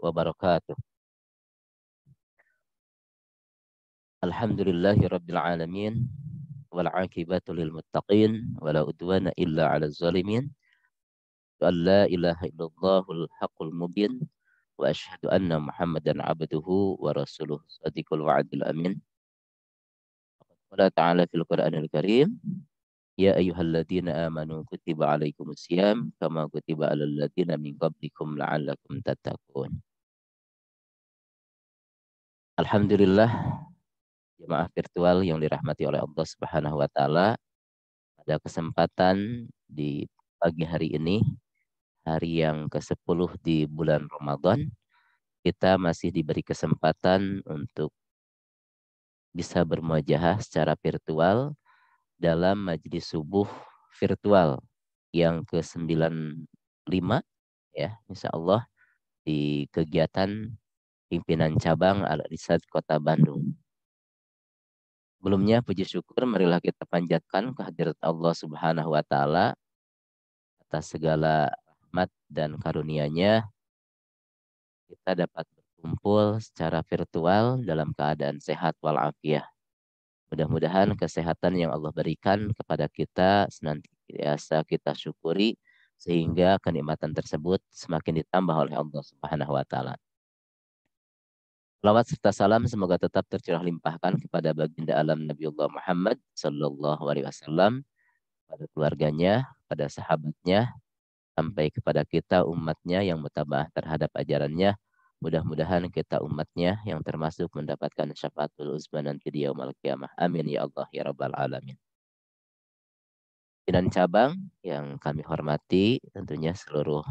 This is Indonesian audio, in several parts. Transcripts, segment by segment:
wabarakatuh. Alhamdulillahi rabbil alamin wal aqibatu lil muttaqin wala udwana illa 'alal zalimin. An la ilaha illallahul haqqul mubin wa asyhadu anna Muhammadan 'abduhu wa rasuluh shadiqul wa'dil amin. Qala ta'ala fil Qur'anil Karim, ya ayyuhalladzina amanu kutiba 'alaikumus syiyam kama kutiba 'alal ladzina min qablikum la'allakum tattaqun. Alhamdulillah, jemaah virtual yang dirahmati oleh Allah Subhanahu wa taala, pada kesempatan di pagi hari ini, hari yang ke-10 di bulan Ramadan, kita masih diberi kesempatan untuk bisa bermuajahah secara virtual dalam majelis subuh virtual yang ke-95 ya, insya Allah di kegiatan pimpinan cabang Al-Irsyad Kota Bandung. Sebelumnya puji syukur marilah kita panjatkan kehadirat Allah Subhanahu wa taala atas segala rahmat dan karunia-Nya kita dapat berkumpul secara virtual dalam keadaan sehat walafiat. Mudah-mudahan kesehatan yang Allah berikan kepada kita senantiasa kita syukuri sehingga kenikmatan tersebut semakin ditambah oleh Allah Subhanahu wa taala. Salawat serta salam semoga tetap tercurah limpahkan kepada baginda alam Nabiullah Muhammad sallallahu alaihi wasallam, pada keluarganya, pada sahabatnya, sampai kepada kita umatnya yang mutabah terhadap ajarannya. Mudah-mudahan kita umatnya yang termasuk mendapatkan syafaatul uzma nanti di yaumul qiyamah. Amin ya Allah ya rabbal alamin. Pimpinan cabang yang kami hormati, tentunya seluruh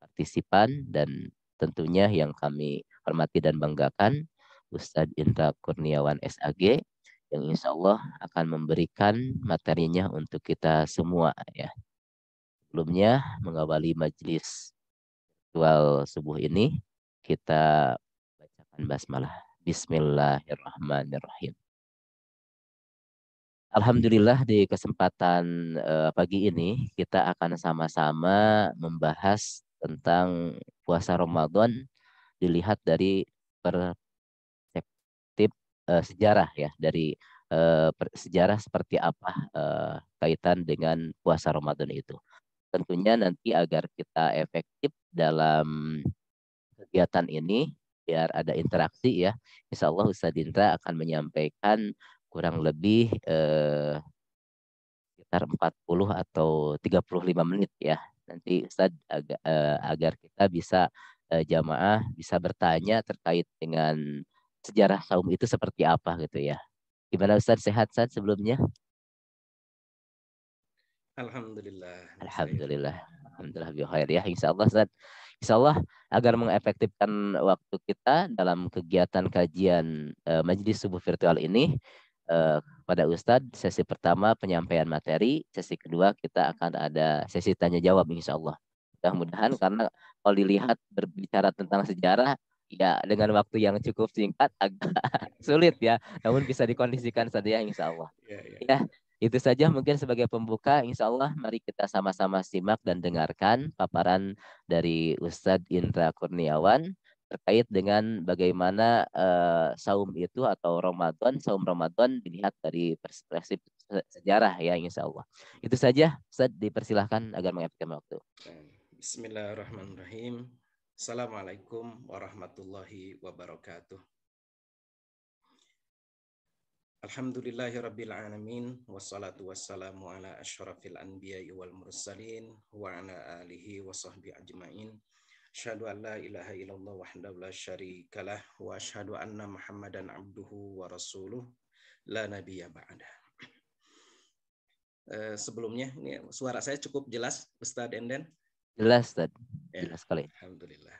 partisipan, dan tentunya yang kami hormati dan banggakan Ustadz Indra Kurniawan SAG yang insya Allah akan memberikan materinya untuk kita semua ya. Sebelumnya mengawali majelis ritual subuh ini, kita bacakan basmalah. Bismillahirrahmanirrahim. Alhamdulillah di kesempatan pagi ini kita akan sama-sama membahas tentang puasa Ramadan dilihat dari perspektif sejarah ya, dari sejarah seperti apa kaitan dengan puasa Ramadan itu. Tentunya nanti agar kita efektif dalam kegiatan ini, biar ada interaksi ya, insya Allah Ustadz Indra akan menyampaikan kurang lebih sekitar 40 atau 35 menit ya. Nanti Ustadz agar kita bisa jamaah bisa bertanya terkait dengan sejarah saum itu seperti apa gitu ya. Gimana Ustadz, sehat Ustadz sebelumnya? Alhamdulillah. Alhamdulillah. Alhamdulillah bi khair ya, insya Allah Ustadz. Insya Allah agar mengefektifkan waktu kita dalam kegiatan kajian majelis subuh virtual ini, pada Ustadz, sesi pertama penyampaian materi, sesi kedua kita akan ada sesi tanya jawab insya Allah. Mudah-mudahan karena kalau dilihat berbicara tentang sejarah, ya dengan waktu yang cukup singkat agak sulit ya, namun bisa dikondisikan saja insya Allah. Ya, ya. Ya, itu saja mungkin sebagai pembuka. Insya Allah mari kita sama-sama simak dan dengarkan paparan dari Ustadz Indra Kurniawan terkait dengan bagaimana saum itu atau Ramadan, saum Ramadan dilihat dari perspektif sejarah ya insya Allah. Itu saja, Ustadz, dipersilahkan agar mengefektifkan waktu. Bismillahirrahmanirrahim. Assalamualaikum warahmatullahi wabarakatuh. Alhamdulillahirabbil alamin wassalatu wassalamu ala asyrafil anbiya'i wal mursalin wa ala alihi wa sahbihi ajmain. Asyhadu an la ilaha illallah wahdahu la syarikalah wa asyhadu anna Muhammadan abduhu wa rasuluh la nabiyya ba'dah. Sebelumnya ini suara saya cukup jelas Ustadz Enden? Jelas, Ustadz. Ya, jelas sekali. Alhamdulillah.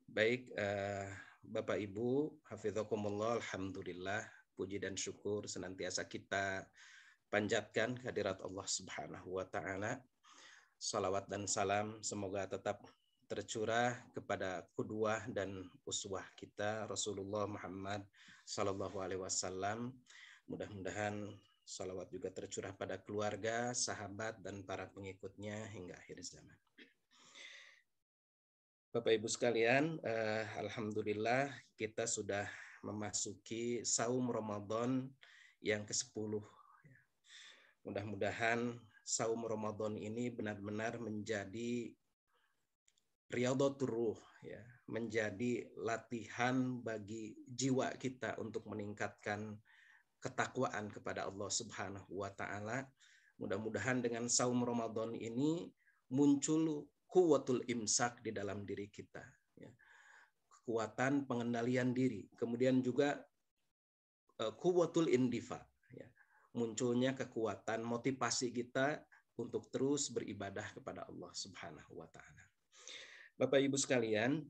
Baik, Bapak Ibu, hafizakumullah, alhamdulillah, puji dan syukur senantiasa kita panjatkan kehadirat Allah Subhanahu wa taala. Salawat dan salam semoga tetap tercurah kepada qudwah dan uswah kita Rasulullah Muhammad sallallahu alaihi wasallam. Mudah-mudahan salawat juga tercurah pada keluarga, sahabat dan para pengikutnya hingga akhir zaman. Bapak Ibu sekalian, alhamdulillah kita sudah memasuki saum Ramadan yang ke-10. Mudah-mudahan saum Ramadan ini benar-benar menjadi riyadhatur ruh, ya, menjadi latihan bagi jiwa kita untuk meningkatkan ketakwaan kepada Allah Subhanahu wa taala. Mudah-mudahan dengan saum Ramadan ini muncul kuwatul imsak di dalam diri kita, ya. Kekuatan pengendalian diri, kemudian juga kuwatul indifa, ya. Munculnya kekuatan motivasi kita untuk terus beribadah kepada Allah Subhanahu wa taala. Bapak Ibu sekalian,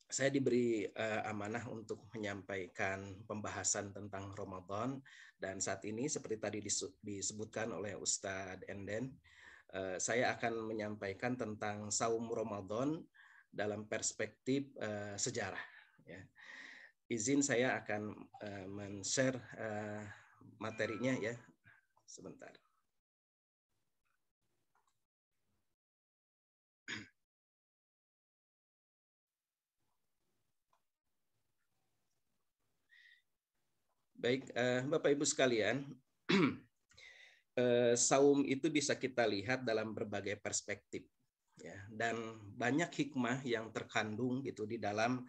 saya diberi amanah untuk menyampaikan pembahasan tentang Ramadan, dan saat ini seperti tadi disebutkan oleh Ustadz Enden, saya akan menyampaikan tentang saum Ramadan dalam perspektif sejarah. Ya. Izin saya akan men-share materinya ya, sebentar. Baik, Bapak Ibu sekalian, saum itu bisa kita lihat dalam berbagai perspektif, ya, dan banyak hikmah yang terkandung gitu di dalam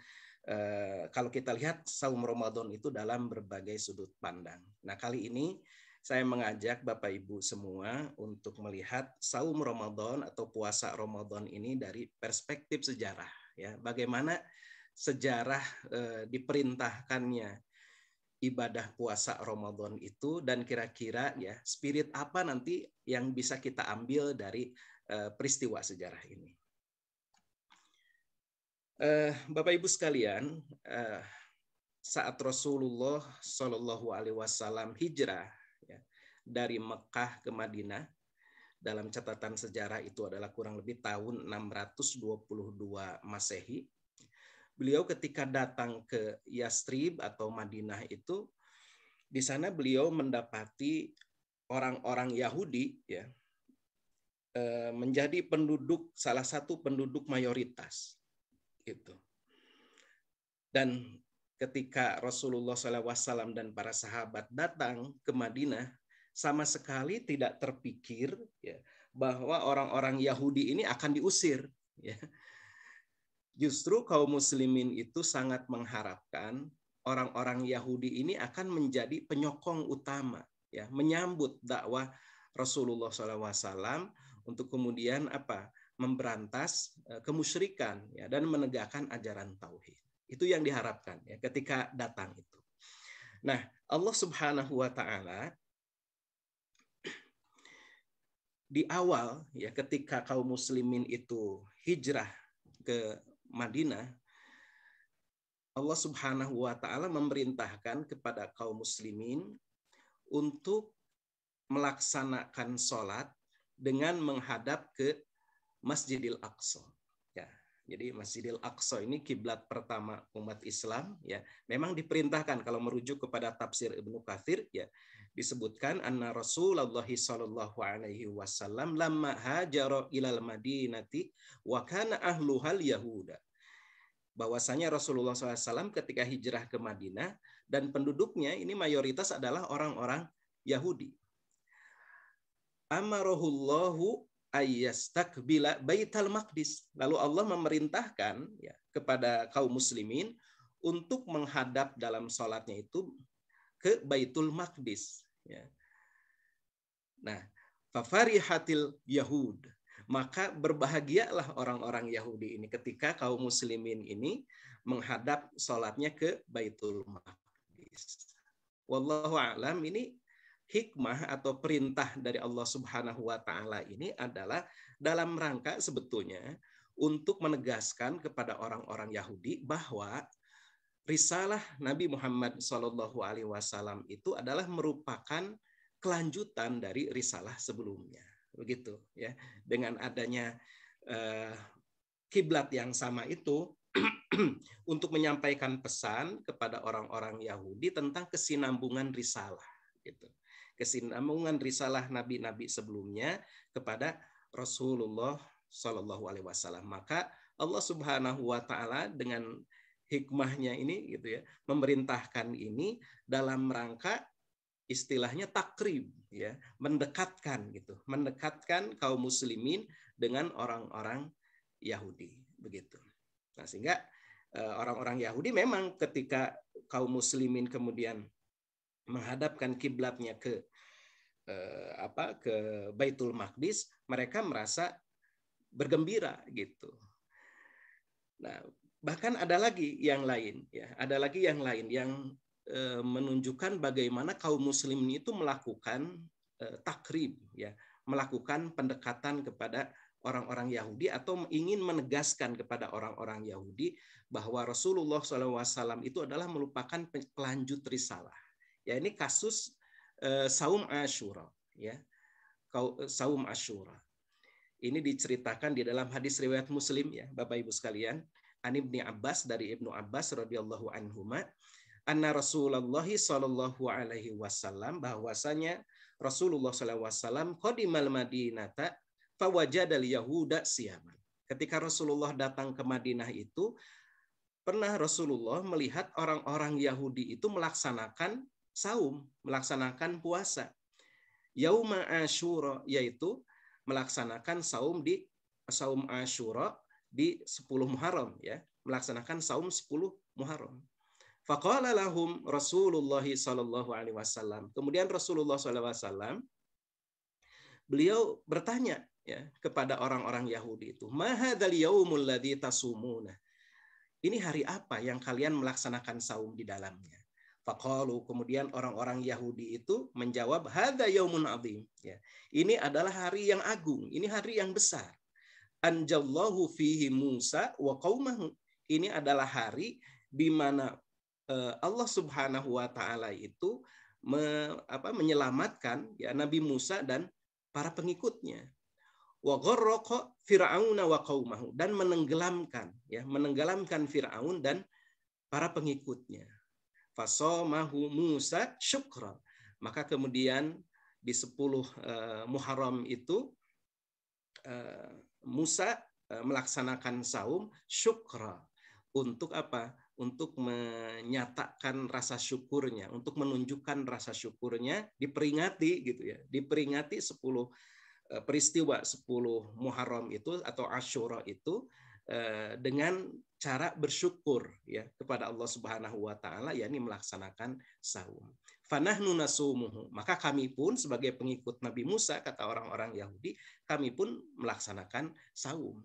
kalau kita lihat saum Ramadan itu dalam berbagai sudut pandang. Nah, kali ini saya mengajak Bapak Ibu semua untuk melihat saum Ramadan atau puasa Ramadan ini dari perspektif sejarah, ya. Bagaimana sejarah diperintahkannya ibadah puasa Ramadan itu, dan kira-kira ya spirit apa nanti yang bisa kita ambil dari peristiwa sejarah ini. Bapak Ibu sekalian, saat Rasulullah Shallallahu Alaihi Wasallam hijrah, ya, dari Mekah ke Madinah, dalam catatan sejarah itu adalah kurang lebih tahun 622 Masehi. Beliau ketika datang ke Yastrib atau Madinah itu, di sana beliau mendapati orang-orang Yahudi, ya, menjadi penduduk, salah satu penduduk mayoritas gitu. Dan ketika Rasulullah SAW dan para sahabat datang ke Madinah, sama sekali tidak terpikir, ya, bahwa orang-orang Yahudi ini akan diusir, ya. Justru kaum muslimin itu sangat mengharapkan orang-orang Yahudi ini akan menjadi penyokong utama, ya, menyambut dakwah Rasulullah SAW untuk kemudian memberantas kemusyrikan, ya, dan menegakkan ajaran tauhid. Itu yang diharapkan, ya, ketika datang itu. Nah, Allah Subhanahu wa taala di awal, ya, ketika kaum muslimin itu hijrah ke Madinah, Allah Subhanahu wa taala memerintahkan kepada kaum muslimin untuk melaksanakan sholat dengan menghadap ke Masjidil Aqsa. Ya, jadi Masjidil Aqsa ini kiblat pertama umat Islam, ya. Memang diperintahkan kalau merujuk kepada tafsir Ibnu Katsir, ya, disebutkan anna Rasulullah sallallahu alaihi wasallam lamma hajara ilal Madinati wa kana ahluhal Yahuda. Bahwasanya Rasulullah SAW ketika hijrah ke Madinah dan penduduknya ini mayoritas adalah orang-orang Yahudi. Amarahullahu ayyastakbila Baitul Maqdis. Lalu Allah memerintahkan, ya, kepada kaum muslimin untuk menghadap dalam sholatnya itu ke Baitul Maqdis, ya. Nah, fafarihatil Yahud. Maka berbahagialah orang-orang Yahudi ini ketika kaum muslimin ini menghadap sholatnya ke Baitul Maqdis. Wallahu a'lam, ini hikmah atau perintah dari Allah Subhanahu wa taala ini adalah dalam rangka sebetulnya untuk menegaskan kepada orang-orang Yahudi bahwa risalah Nabi Muhammad SAW itu adalah merupakan kelanjutan dari risalah sebelumnya, begitu, ya. Dengan adanya kiblat yang sama itu untuk menyampaikan pesan kepada orang-orang Yahudi tentang kesinambungan risalah, gitu. Kesinambungan risalah nabi-nabi sebelumnya kepada Rasulullah Shallallahu Alaihi Wasallam. Maka Allah Subhanahu wa taala dengan hikmahnya ini gitu ya, memerintahkan ini dalam rangka istilahnya takrib ya, mendekatkan gitu, mendekatkan kaum muslimin dengan orang-orang Yahudi begitu. Nah, sehingga orang-orang Yahudi memang ketika kaum muslimin kemudian menghadapkan kiblatnya ke ke Baitul Maqdis, mereka merasa bergembira gitu. Nah, bahkan ada lagi yang lain ya, ada lagi yang lain yang menunjukkan bagaimana kaum muslimin itu melakukan takrib ya, melakukan pendekatan kepada orang-orang Yahudi atau ingin menegaskan kepada orang-orang Yahudi bahwa Rasulullah SAW itu adalah merupakan pelanjut risalah. Ya, ini kasus Saum Asyura ya. Saum Asyura. Ini diceritakan di dalam hadis riwayat Muslim ya, Bapak Ibu sekalian. An Ibnu Abbas, dari Ibnu Abbas radhiyallahu anhuma, anna Rasulullah sallallahu alaihi wasallam, bahwasanya Rasulullah sallallahu alaihi wasallam qadimal Madinata fawajadal yahuda siyaman. Ketika Rasulullah datang ke Madinah itu, pernah Rasulullah melihat orang-orang Yahudi itu melaksanakan saum, melaksanakan puasa. Yauma Asyura, yaitu melaksanakan saum Asyura di 10 Muharram ya, melaksanakan saum 10 Muharram. Faqala lahum Rasulullah sallallahu alaihi wasallam. Kemudian Rasulullah sallallahu alaihi wasallam beliau bertanya ya kepada orang-orang Yahudi itu, "Ma hadzal yaumul ladzi tasumuna?" Ini hari apa yang kalian melaksanakan saum di dalamnya? Faqalu, kemudian orang-orang Yahudi itu menjawab, hadza yaumun adzim ya. Ini adalah hari yang agung, ini hari yang besar. Anjallahu fihi Musa wa qaumahu. Ini adalah hari di mana Allah Subhanahu wa taala itu menyelamatkan ya Nabi Musa dan para pengikutnya. Wa gharraqa fir'auna wa qaumahu, dan menenggelamkan Firaun dan para pengikutnya. Fasamahu Musa syukra. Maka kemudian di 10 Muharram itu Musa melaksanakan saum syukra. Untuk apa? Untuk menyatakan rasa syukurnya, untuk menunjukkan rasa syukurnya, diperingati gitu ya. Diperingati 10 peristiwa 10 Muharram itu atau Asyura itu dengan cara bersyukur ya kepada Allah Subhanahu wa taala, yakni melaksanakan saum. Fanahnu nasumuhu, maka kami pun sebagai pengikut Nabi Musa, kata orang-orang Yahudi, kami pun melaksanakan saum.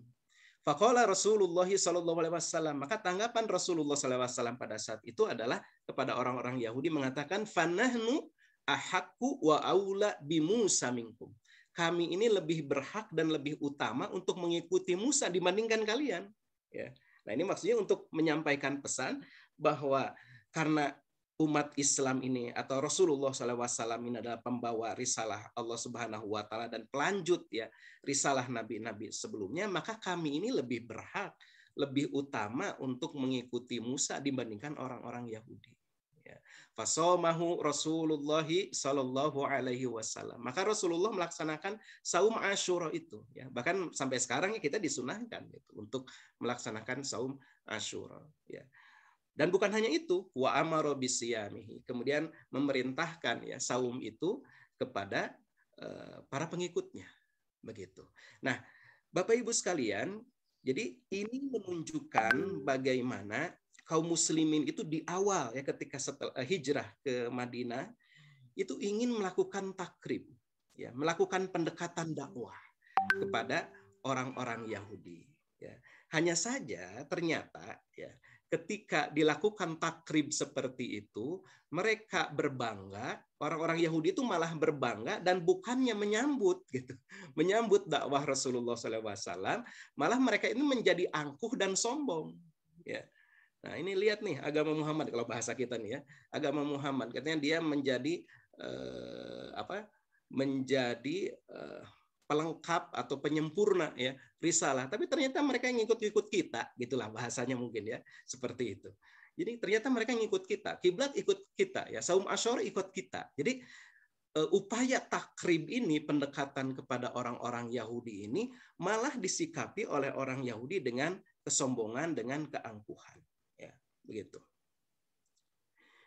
Faqala Rasulullah sallallahu alaihi wasallam, maka tanggapan Rasulullah sallallahu alaihi wasallam pada saat itu adalah kepada orang-orang Yahudi mengatakan, fanahnu ahaqqu wa aula bi Musa minkum. Kami ini lebih berhak dan lebih utama untuk mengikuti Musa dibandingkan kalian. Ya. Nah, ini maksudnya untuk menyampaikan pesan bahwa karena umat Islam ini atau Rasulullah SAW ini adalah pembawa risalah Allah Subhanahu wa taala dan pelanjut ya risalah nabi-nabi sebelumnya, maka kami ini lebih berhak, lebih utama untuk mengikuti Musa dibandingkan orang-orang Yahudi. Ya. Fasamahu Rasulullah sallallahu alaihi wasallam. Maka Rasulullah melaksanakan saum Asyura itu ya. Bahkan sampai sekarang kita disunahkan gitu, untuk melaksanakan saum Asyura ya. Dan bukan hanya itu, wa amara bisiyamihi. Kemudian memerintahkan ya saum itu kepada para pengikutnya. Begitu. Nah, Bapak Ibu sekalian, jadi ini menunjukkan bagaimana kaum muslimin itu di awal ya ketika setelah hijrah ke Madinah itu ingin melakukan takrib ya, melakukan pendekatan dakwah kepada orang-orang Yahudi ya. Hanya saja ternyata ya ketika dilakukan takrib seperti itu, mereka berbangga, orang-orang Yahudi itu malah berbangga dan bukannya menyambut gitu, menyambut dakwah Rasulullah SAW, malah mereka ini menjadi angkuh dan sombong. Ya. Nah, ini lihat nih agama Muhammad, kalau bahasa kita nih ya, agama Muhammad katanya dia menjadi pelengkap atau penyempurna ya risalah, tapi ternyata mereka yang ngikut-ikut kita, gitulah bahasanya mungkin ya, seperti itu. Jadi ternyata mereka ngikut kita, kiblat ikut kita ya, saum Asyura ikut kita. Jadi upaya takrib ini, pendekatan kepada orang-orang Yahudi ini malah disikapi oleh orang Yahudi dengan kesombongan dengan keangkuhan. Ya, begitu.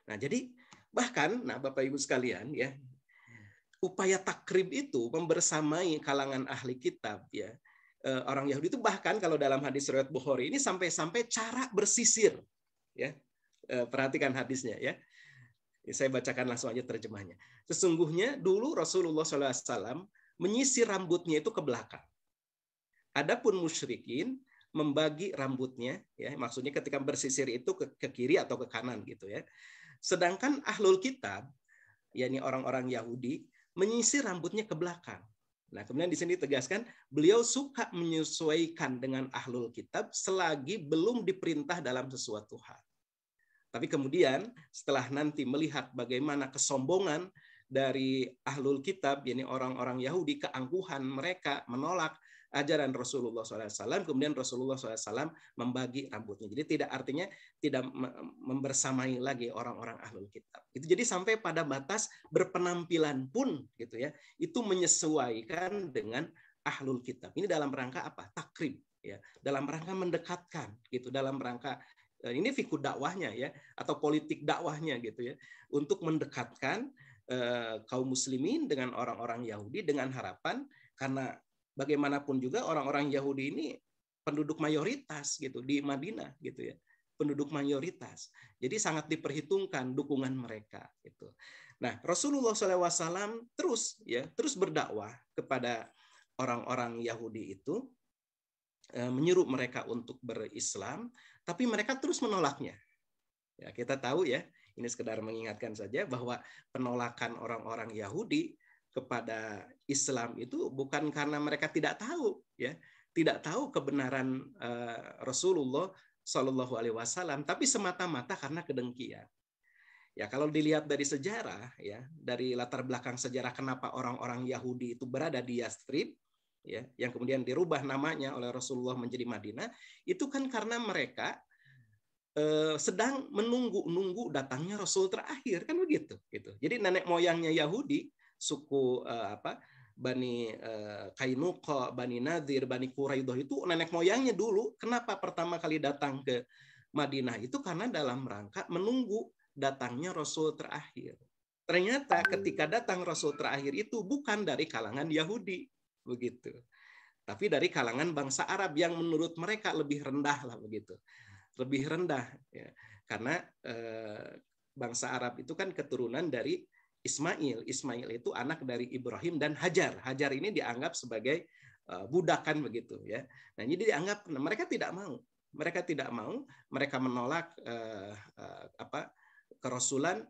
Nah, jadi bahkan, Bapak Ibu sekalian, ya, upaya takrib itu membersamai kalangan ahli kitab, ya, orang Yahudi itu, bahkan kalau dalam hadis riwayat Bukhari ini sampai-sampai cara bersisir, ya, perhatikan hadisnya, ya. Saya bacakan langsung aja terjemahnya. Sesungguhnya dulu Rasulullah SAW menyisir rambutnya itu ke belakang. Adapun musyrikin membagi rambutnya, ya, maksudnya ketika bersisir itu ke kiri atau ke kanan gitu, ya. Sedangkan ahlul kitab, yakni orang-orang Yahudi, menyisir rambutnya ke belakang. Nah, kemudian di sini ditegaskan, beliau suka menyesuaikan dengan ahlul kitab selagi belum diperintah dalam sesuatu hal. Tapi kemudian setelah nanti melihat bagaimana kesombongan dari ahlul kitab, yakni orang-orang Yahudi, keangkuhan mereka menolak ajaran Rasulullah SAW, kemudian Rasulullah SAW membagi rambutnya. Jadi tidak, artinya tidak membersamai lagi orang-orang ahlul kitab. Itu jadi sampai pada batas berpenampilan pun gitu, ya, itu menyesuaikan dengan ahlul kitab. Ini dalam rangka apa? Takrib, ya, dalam rangka mendekatkan gitu, dalam rangka ini fikih dakwahnya, ya, atau politik dakwahnya gitu, ya, untuk mendekatkan kaum muslimin dengan orang-orang Yahudi dengan harapan, karena bagaimanapun juga orang-orang Yahudi ini penduduk mayoritas gitu di Madinah gitu, ya, penduduk mayoritas. Jadi sangat diperhitungkan dukungan mereka gitu. Nah, Rasulullah SAW terus berdakwah kepada orang-orang Yahudi itu, menyuruh mereka untuk berislam, tapi mereka terus menolaknya. Ya, kita tahu, ya, ini sekedar mengingatkan saja bahwa penolakan orang-orang Yahudi kepada Islam itu bukan karena mereka tidak tahu, ya, tidak tahu kebenaran Rasulullah Shallallahu Alaihi Wasallam, tapi semata-mata karena kedengkian. Ya, kalau dilihat dari sejarah, ya, dari latar belakang sejarah kenapa orang-orang Yahudi itu berada di Yathrib, ya, yang kemudian dirubah namanya oleh Rasulullah menjadi Madinah, itu kan karena mereka sedang menunggu datangnya Rasul terakhir, kan begitu gitu. Jadi nenek moyangnya Yahudi, suku Bani Kainuqa, Bani Nadir, Bani Quraidah, itu nenek moyangnya dulu kenapa pertama kali datang ke Madinah itu karena dalam rangka menunggu datangnya Rasul terakhir. Ternyata ketika datang Rasul terakhir itu bukan dari kalangan Yahudi, begitu, tapi dari kalangan bangsa Arab yang menurut mereka lebih rendah lah, begitu, lebih rendah, ya, karena bangsa Arab itu kan keturunan dari Ismail. Ismail itu anak dari Ibrahim dan Hajar. Hajar ini dianggap sebagai budakan, begitu, ya. Nah, ini dianggap, mereka tidak mau, mereka menolak kerasulan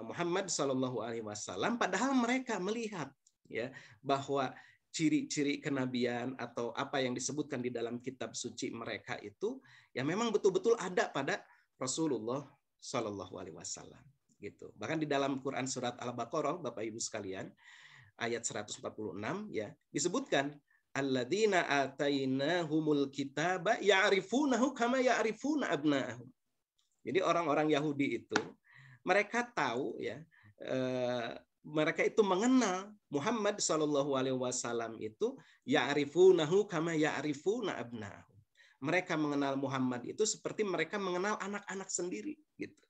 Muhammad Shallallahu Alaihi Wasallam, padahal mereka melihat, ya, bahwa ciri-ciri kenabian atau apa yang disebutkan di dalam kitab suci mereka itu, ya, memang betul-betul ada pada Rasulullah Shallallahu Alaihi Wasallam, gitu. Bahkan di dalam Quran surat Al-Baqarah, Bapak Ibu sekalian, ayat 146, ya, disebutkan alladzina atainahumul kitaba ya'rifunahu kama ya'rifuna abna'ahum. Jadi orang-orang Yahudi itu mereka tahu, ya, mereka itu mengenal Muhammad Shallallahu Alaihi Wasallam itu ya'rifunahu kama ya'rifuna abna'ahum. Mereka mengenal Muhammad itu seperti mereka mengenal anak-anak sendiri, gitu.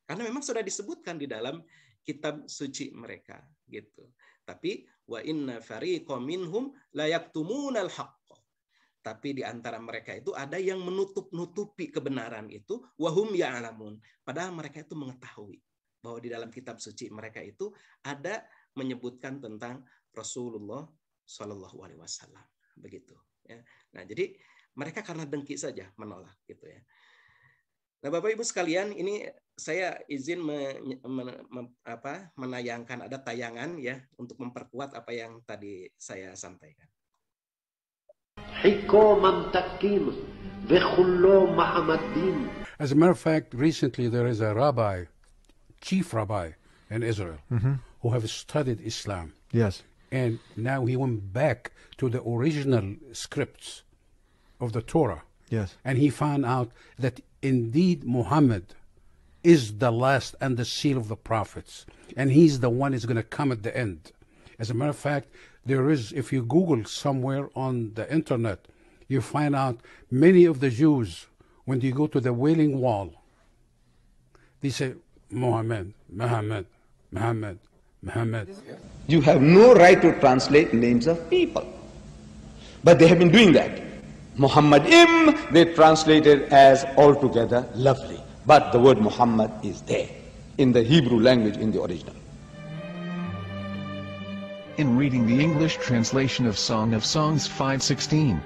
Karena memang sudah disebutkan di dalam kitab suci mereka, gitu. Tapi wa inna fariqam minhum la yaktumunal haqq. Tapi di antara mereka itu ada yang menutup-nutupi kebenaran itu, wahum ya'lamun. Padahal mereka itu mengetahui bahwa di dalam kitab suci mereka itu ada menyebutkan tentang Rasulullah Shallallahu Alaihi Wasallam, begitu, ya. Nah, jadi mereka karena dengki saja menolak, gitu, ya. Nah, Bapak Ibu sekalian, ini saya izin menayangkan, ada tayangan, ya, untuk memperkuat apa yang tadi saya sampaikan. As a matter of fact, recently there is a chief rabbi in Israel, who have studied Islam. Yes. And now he went back to the original scripts of the Torah. Yes. And he found out that indeed Muhammad is the last and the seal of the prophets. And he's the one who's going to come at the end. As a matter of fact, there is, if you Google somewhere on the internet, You find out many of the Jews, when they go to the Wailing Wall, they say, Muhammad, Muhammad, Muhammad, Muhammad. You have no right to translate names of people. But they have been doing that. Muhammadim, they translated as altogether lovely. But the word Muhammad is there in the Hebrew language in the original. In reading the English translation of Song of Songs 5:16,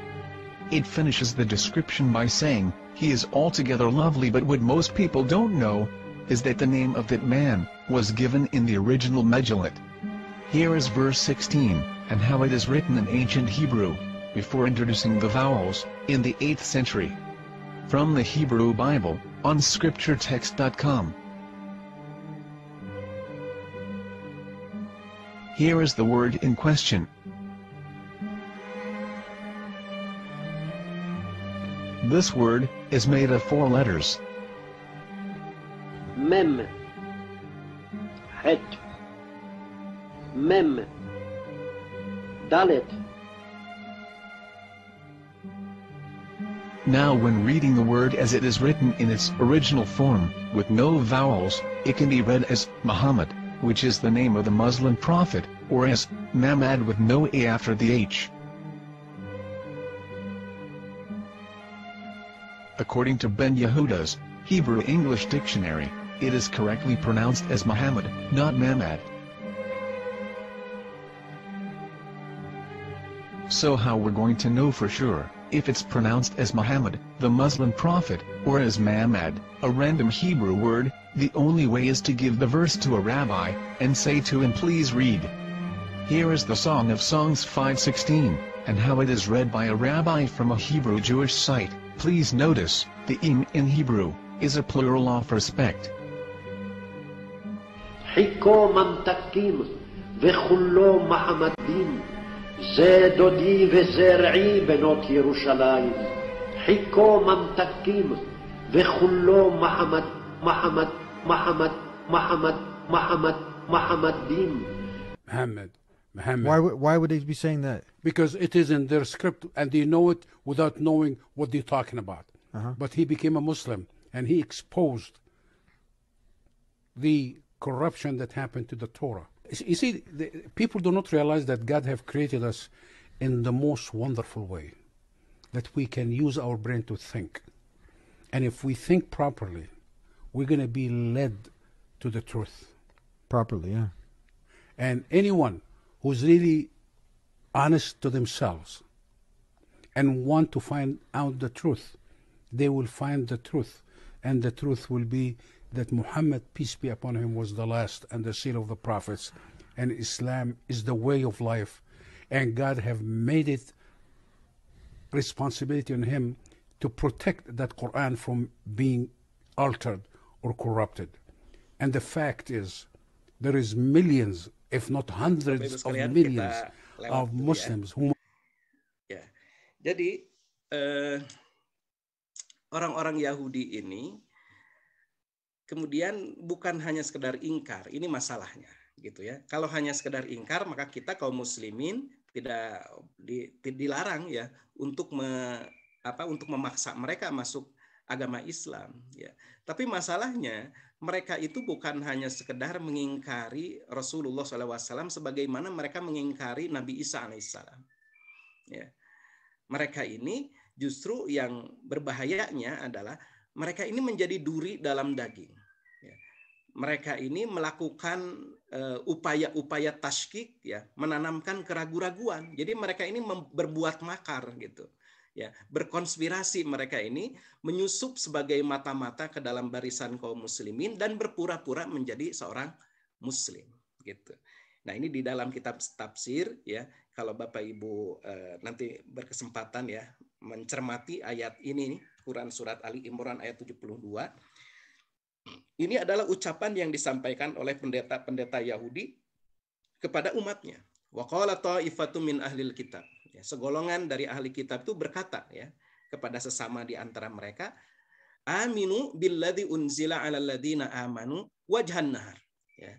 it finishes the description by saying, he is altogether lovely, but what most people don't know is that the name of that man was given in the original Megillah. Here is verse 16, and how it is written in ancient Hebrew, before introducing the vowels, in the 8th century. From the Hebrew Bible, on scripturetext.com. Here is the word in question. This word is made of 4 letters. Mem, Het, Mem, Dalet. Now when reading the word as it is written in its original form, with no vowels, it can be read as Muhammad, which is the name of the Muslim prophet, or as Mamad with no A after the H. According to Ben Yehuda's Hebrew English Dictionary, it is correctly pronounced as Muhammad, not Mamad. So how we're going to know for sure if it's pronounced as Muhammad, the Muslim prophet, or as Mamad, a random Hebrew word? The only way is to give the verse to a rabbi, and say to him, please read. Here is the Song of Songs 5:16, and how it is read by a rabbi from a Hebrew Jewish site. Please notice, the im in Hebrew is a plural of respect. Hiko mamtakim vechullo Mahamadim ze dodi vezer'i benot Yerushalayim. Hiko mamtakim vechullo Mahamadim. Muhammad. Why would they be saying that? Because it is in their script and they know it without knowing what they're talking about. But he became a Muslim and he exposed the corruption that happened to the Torah. You see, people do not realize that God have created us in the most wonderful way, that we can use our brain to think. And if we think properly, we're going to be led to the truth. Properly, yeah. And anyone who's really honest to themselves and want to find out the truth, they will find the truth. And the truth will be that Muhammad, peace be upon him, was the last and the seal of the prophets. And Islam is the way of life. And God have made it responsibility on him to protect that Quran from being altered or corrupted. And the fact is, there is millions, if not hundreds of millions of Muslims who... Ya. Jadi orang-orang Yahudi ini kemudian bukan hanya sekedar ingkar, ini masalahnya, gitu ya. Kalau hanya sekedar ingkar, maka kita kaum muslimin tidak dilarang ya untuk untuk memaksa mereka masuk agama Islam, ya. Tapi masalahnya mereka itu bukan hanya sekedar mengingkari Rasulullah SAW sebagaimana mereka mengingkari Nabi Isa alaihissalam. Ya. Mereka ini justru yang berbahayanya adalah mereka ini menjadi duri dalam daging. Ya. Mereka ini melakukan upaya-upaya tasykik, ya, menanamkan keraguan-raguan. Jadi mereka ini berbuat makar gitu. Ya, berkonspirasi mereka ini menyusup sebagai mata-mata ke dalam barisan kaum muslimin dan berpura-pura menjadi seorang muslim gitu. Nah, ini di dalam kitab tafsir ya, kalau Bapak Ibu nanti berkesempatan ya mencermati ayat ini, Quran surat Ali Imran ayat 72. Ini adalah ucapan yang disampaikan oleh pendeta-pendeta Yahudi kepada umatnya. Wa qala ta'ifatum min ahlil kitab. Ya, segolongan dari ahli kitab itu berkata ya kepada sesama di antara mereka, aminu billadzi unzila 'alal ladzina amanu wajhan nahar. Ya.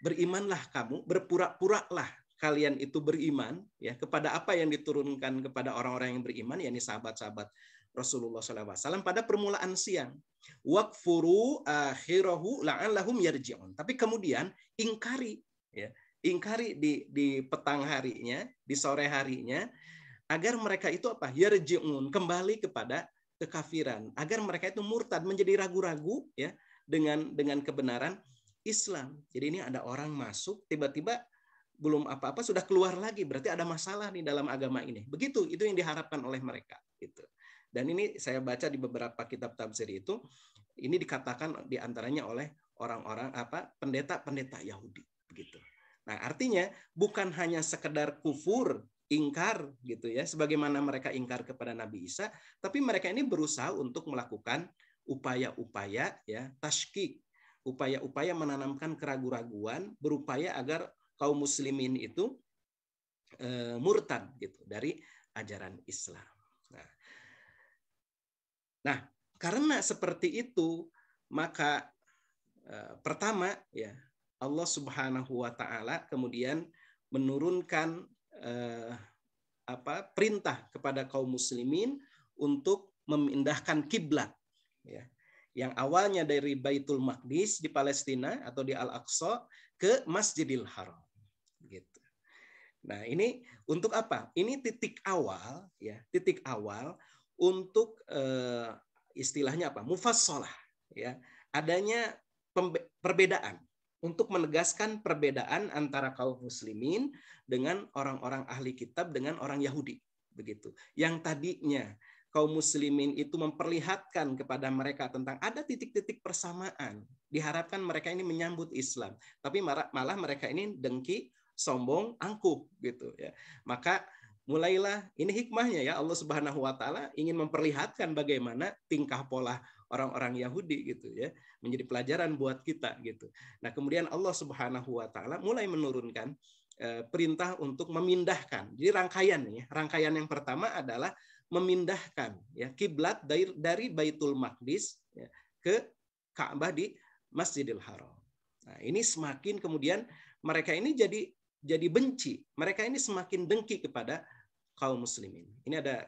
Berimanlah kamu, berpura-puralah kalian itu beriman, ya, kepada apa yang diturunkan kepada orang-orang yang beriman, yakni sahabat-sahabat Rasulullah SAW pada permulaan siang. Wakfuru akhirahu la'allahum yarji'un. Tapi kemudian ingkari, ya, ingkari di petang harinya, di sore harinya, agar mereka itu apa? Yarji'un, kembali kepada kekafiran, agar mereka itu murtad, menjadi ragu-ragu, ya, dengan kebenaran Islam. Jadi ini ada orang masuk, tiba-tiba belum apa-apa sudah keluar lagi, berarti ada masalah di dalam agama ini. Begitu, itu yang diharapkan oleh mereka. Gitu. Dan ini saya baca di beberapa kitab tafsir itu, ini dikatakan diantaranya oleh orang-orang pendeta-pendeta Yahudi. Begitu. Nah, artinya bukan hanya sekedar kufur, ingkar gitu ya, sebagaimana mereka ingkar kepada Nabi Isa, tapi mereka ini berusaha untuk melakukan upaya-upaya, ya, tashkik, upaya-upaya menanamkan keraguan-raguan, berupaya agar kaum muslimin itu murtad gitu dari ajaran Islam. Nah, karena seperti itu, maka pertama, ya, Allah Subhanahu wa taala kemudian menurunkan perintah kepada kaum muslimin untuk memindahkan kiblat, ya, yang awalnya dari Baitul Maqdis di Palestina atau di Al-Aqsa ke Masjidil Haram, gitu. Nah, ini untuk apa? Ini titik awal, ya, titik awal untuk istilahnya apa? Mufassalah, ya, adanya perbedaan, untuk menegaskan perbedaan antara kaum muslimin dengan orang-orang ahli kitab dengan orang Yahudi, begitu. Yang tadinya kaum muslimin itu memperlihatkan kepada mereka tentang ada titik-titik persamaan, diharapkan mereka ini menyambut Islam, tapi malah mereka ini dengki, sombong, angkuh, gitu ya. Maka mulailah, ini hikmahnya, ya, Allah Subhanahu wa taala ingin memperlihatkan bagaimana tingkah pola orang-orang Yahudi, gitu ya, menjadi pelajaran buat kita, gitu. Nah, kemudian Allah Subhanahu wa taala mulai menurunkan perintah untuk memindahkan. Jadi rangkaian yang pertama adalah memindahkan, ya, kiblat dari Baitul Maqdis, ya, ke Ka'bah di Masjidil Haram. Nah, ini semakin kemudian mereka ini jadi benci, mereka ini semakin dengki kepada kaum muslimin. Ini ada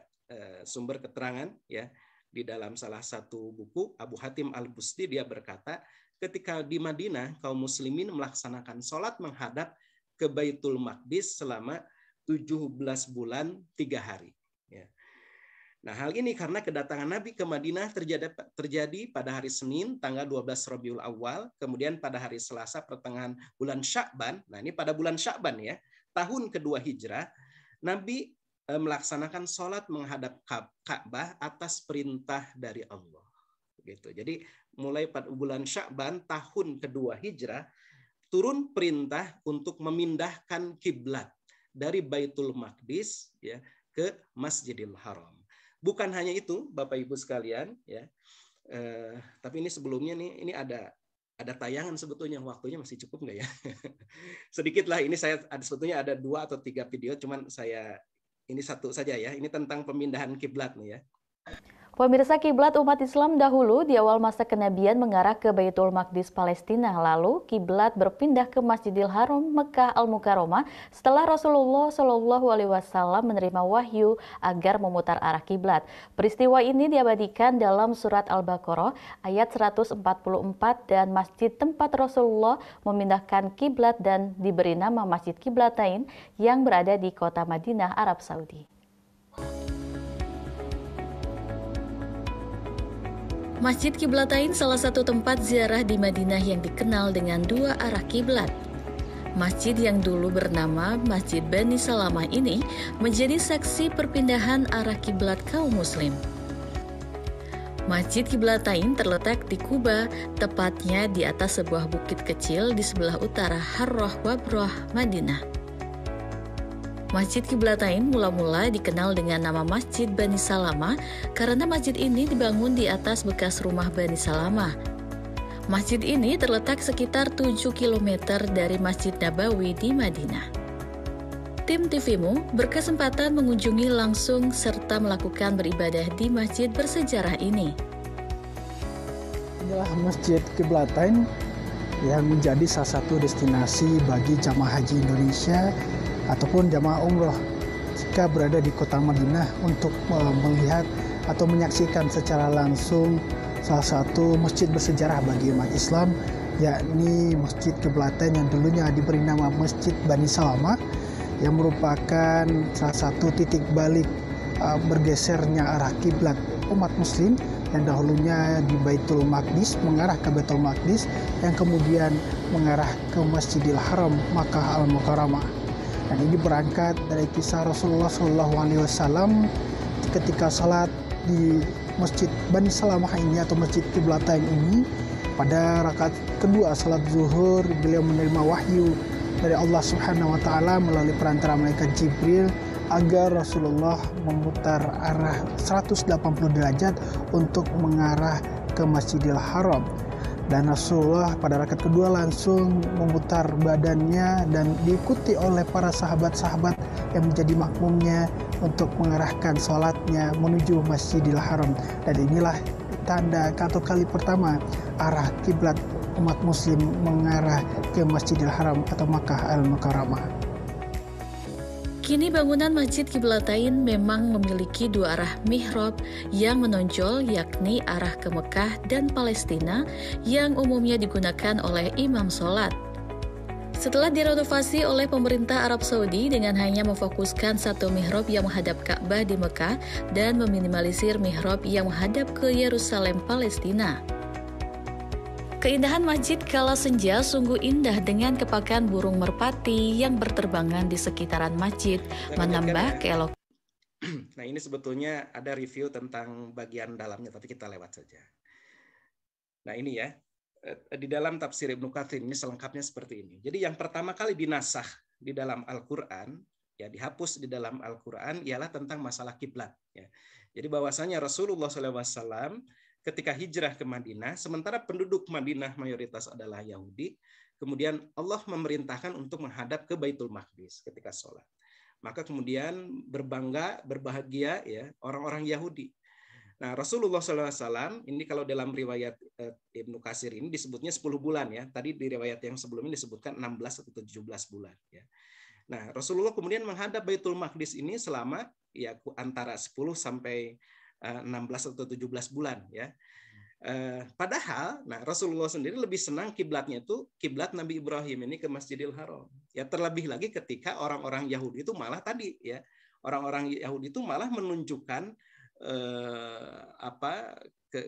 sumber keterangan, ya, di dalam salah satu buku Abu Hatim Al-Busti, dia berkata ketika di Madinah kaum muslimin melaksanakan sholat menghadap ke Baitul Maqdis selama 17 bulan 3 hari. Ya. Nah, hal ini karena kedatangan Nabi ke Madinah terjadi pada hari Senin tanggal 12 Rabiul Awal, kemudian pada hari Selasa pertengahan bulan Sya'ban. Nah, ini pada bulan Sya'ban, ya, tahun kedua Hijrah, Nabi melaksanakan sholat menghadap Ka'bah atas perintah dari Allah. Gitu. Jadi mulai pada bulan Sya'ban tahun kedua Hijrah turun perintah untuk memindahkan kiblat dari Baitul Maqdis, ya, ke Masjidil Haram. Bukan hanya itu, Bapak Ibu sekalian, ya, tapi ini sebelumnya ini ada tayangan, sebetulnya waktunya masih cukup nggak ya? Sedikit lah, ini saya sebetulnya ada 2 atau 3 video, cuman ini satu saja, ya. Ini tentang pemindahan kiblat nih, ya. Pemirsa, kiblat umat Islam dahulu di awal masa kenabian mengarah ke Baitul Maqdis Palestina. Lalu kiblat berpindah ke Masjidil Haram Mekah Al-Mukarramah setelah Rasulullah SAW menerima wahyu agar memutar arah kiblat. Peristiwa ini diabadikan dalam surat Al-Baqarah ayat 144 dan masjid tempat Rasulullah memindahkan kiblat dan diberi nama Masjid Kiblatain yang berada di kota Madinah, Arab Saudi. Masjid Kiblatain salah satu tempat ziarah di Madinah yang dikenal dengan 2 arah kiblat. Masjid yang dulu bernama Masjid Bani Salamah ini menjadi saksi perpindahan arah kiblat kaum muslim. Masjid Kiblatain terletak di Kuba, tepatnya di atas sebuah bukit kecil di sebelah utara Harrah Wabrah, Madinah. Masjid Kiblatain mula-mula dikenal dengan nama Masjid Bani Salamah karena masjid ini dibangun di atas bekas rumah Bani Salamah. Masjid ini terletak sekitar 7 km dari Masjid Nabawi di Madinah. Tim TVMU berkesempatan mengunjungi langsung serta melakukan beribadah di masjid bersejarah ini. Inilah Masjid Kiblatain yang menjadi salah satu destinasi bagi jamaah haji Indonesia ataupun jamaah umroh jika berada di kota Madinah untuk melihat atau menyaksikan secara langsung salah satu masjid bersejarah bagi umat Islam, yakni Masjid Kiblatain yang dulunya diberi nama Masjid Bani Salamah, yang merupakan salah satu titik balik bergesernya arah kiblat umat muslim yang dahulunya di Baitul Maqdis mengarah ke Baitul Maqdis, yang kemudian mengarah ke Masjidil Haram Makkah Al-Mukarramah. Dan ini berangkat dari kisah Rasulullah SAW ketika salat di Masjid Bani Salamah ini atau Masjid Kiblatain ini. Pada rakaat kedua salat zuhur, beliau menerima wahyu dari Allah Subhanahu wa taala melalui perantara malaikat Jibril agar Rasulullah memutar arah 180 derajat untuk mengarah ke Masjidil Haram. Dan Rasulullah pada rakaat kedua langsung memutar badannya dan diikuti oleh para sahabat-sahabat yang menjadi makmumnya untuk mengarahkan sholatnya menuju Masjidil Haram. Dan inilah tanda atau kali pertama arah kiblat umat muslim mengarah ke Masjidil Haram atau Makkah Al-Mukarramah. Kini bangunan Masjid Kiblatain memang memiliki dua arah mihrab yang menonjol, yakni arah ke Mekah dan Palestina yang umumnya digunakan oleh imam sholat. Setelah direnovasi oleh pemerintah Arab Saudi dengan hanya memfokuskan satu mihrab yang menghadap Ka'bah di Mekah dan meminimalisir mihrab yang menghadap ke Yerusalem, Palestina. Keindahan masjid kala senja sungguh indah dengan kepakan burung merpati yang berterbangan di sekitaran masjid, menambah keelokan. Nah, ini sebetulnya ada review tentang bagian dalamnya, tapi kita lewat saja. Nah, ini ya, di dalam tafsir Ibnu Katsir ini selengkapnya seperti ini. Jadi yang pertama kali dinasakh di dalam Al-Quran, ya dihapus di dalam Al-Quran, ialah tentang masalah kiblat. Ya. Jadi bahwasanya Rasulullah SAW ketika hijrah ke Madinah, sementara penduduk Madinah mayoritas adalah Yahudi, kemudian Allah memerintahkan untuk menghadap ke Baitul Maqdis ketika sholat. Maka kemudian berbahagia ya orang-orang Yahudi. Nah, Rasulullah SAW, ini kalau dalam riwayat Ibnu Katsir ini disebutnya 10 bulan ya. Tadi di riwayat yang sebelumnya disebutkan 16 atau 17 bulan ya. Nah, Rasulullah kemudian menghadap Baitul Maqdis ini selama ya antara 10 sampai 16 atau 17 bulan ya. Padahal nah Rasulullah sendiri lebih senang kiblatnya itu kiblat Nabi Ibrahim ini ke Masjidil Haram. Ya terlebih lagi ketika orang-orang Yahudi itu malah tadi ya, orang-orang Yahudi itu malah menunjukkan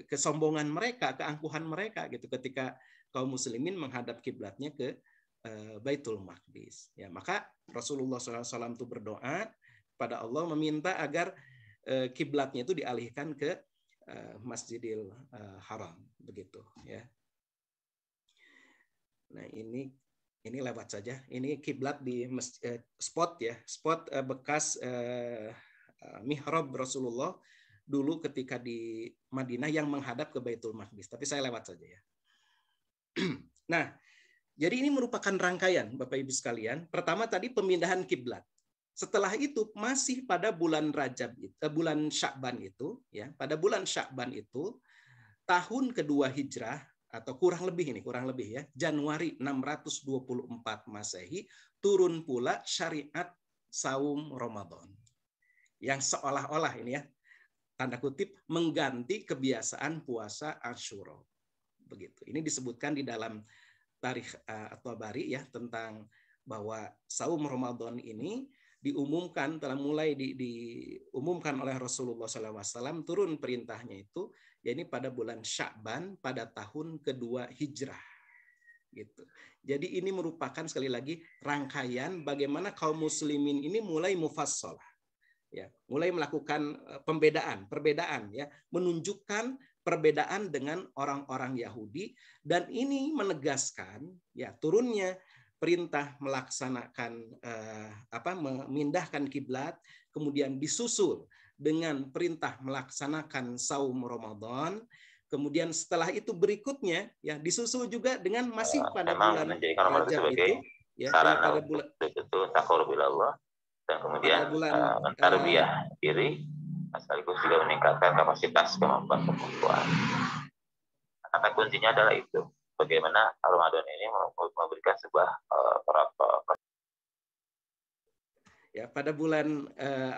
kesombongan mereka, keangkuhan mereka gitu ketika kaum muslimin menghadap kiblatnya ke Baitul Maqdis. Ya, maka Rasulullah SAW itu berdoa pada Allah meminta agar kiblatnya itu dialihkan ke Masjidil Haram begitu ya. Nah, ini lewat saja. Ini kiblat di spot bekas mihrab Rasulullah dulu ketika di Madinah yang menghadap ke Baitul Maqdis. Tapi saya lewat saja ya. Nah, jadi ini merupakan rangkaian Bapak Ibu sekalian. Pertama tadi pemindahan kiblat. Setelah itu masih pada bulan bulan Sya'ban itu ya, pada bulan Sya'ban itu tahun kedua Hijrah atau kurang lebih ya, Januari 624 Masehi turun pula syariat saum Ramadan. Yang seolah-olah ini ya, tanda kutip mengganti kebiasaan puasa Asyura. Begitu. Ini disebutkan di dalam Tarikh At-Tabari ya tentang bahwa saum Ramadan ini diumumkan telah mulai diumumkan oleh Rasulullah SAW, turun perintahnya itu yakni pada bulan Sya'ban pada tahun kedua Hijrah gitu. Jadi ini merupakan sekali lagi rangkaian bagaimana kaum muslimin ini mulai mufassalah ya, mulai melakukan perbedaan ya, menunjukkan perbedaan dengan orang-orang Yahudi, dan ini menegaskan ya turunnya perintah melaksanakan memindahkan kiblat, kemudian disusul dengan perintah melaksanakan saum Ramadan, kemudian setelah itu berikutnya ya disusul juga dengan masih pada bulan Rajab itu ya pada bulan itu taqarrub ila Allah, dan kemudian tarbiyah diri sekaligus juga meningkatkan kapasitas kemampuan kemampuan. Kata kuncinya adalah itu. Bagaimana Ramadan ini memberikan sebuah ya pada bulan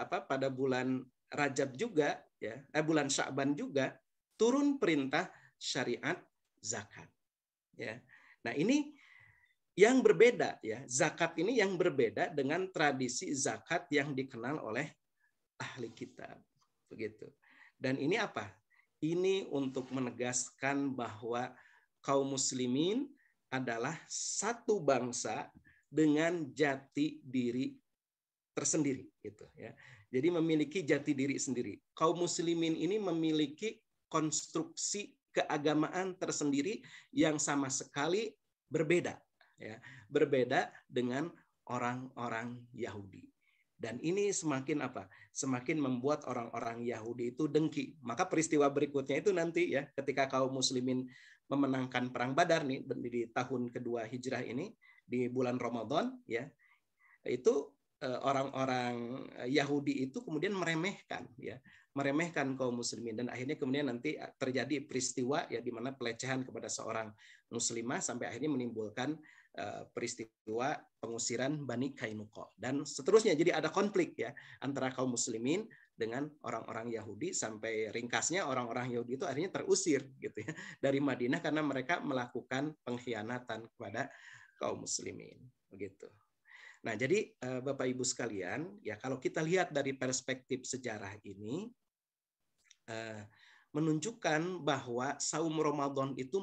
pada bulan Rajab juga ya, bulan Sya'ban juga turun perintah syariat zakat. Ya. Nah, ini yang berbeda ya. Zakat ini yang berbeda dengan tradisi zakat yang dikenal oleh ahli kitab. Begitu. Dan ini apa? Ini untuk menegaskan bahwa kaum muslimin adalah satu bangsa dengan jati diri tersendiri gitu ya. Jadi memiliki jati diri sendiri. Kaum muslimin ini memiliki konstruksi keagamaan tersendiri yang sama sekali berbeda ya. Berbeda dengan orang-orang Yahudi. Dan ini semakin apa? Semakin membuat orang-orang Yahudi itu dengki. Maka peristiwa berikutnya itu nanti ya, ketika kaum muslimin memenangkan perang Badar nih di tahun kedua Hijrah ini di bulan Ramadan ya. Itu orang-orang Yahudi itu kemudian meremehkan kaum muslimin, dan akhirnya kemudian nanti terjadi peristiwa ya di mana pelecehan kepada seorang muslimah sampai akhirnya menimbulkan peristiwa pengusiran Bani Kainuqa dan seterusnya. Jadi ada konflik ya antara kaum muslimin dengan orang-orang Yahudi, sampai ringkasnya orang-orang Yahudi itu akhirnya terusir gitu ya dari Madinah karena mereka melakukan pengkhianatan kepada kaum muslimin begitu. Nah, jadi Bapak Ibu sekalian, ya kalau kita lihat dari perspektif sejarah ini menunjukkan bahwa saum Ramadan itu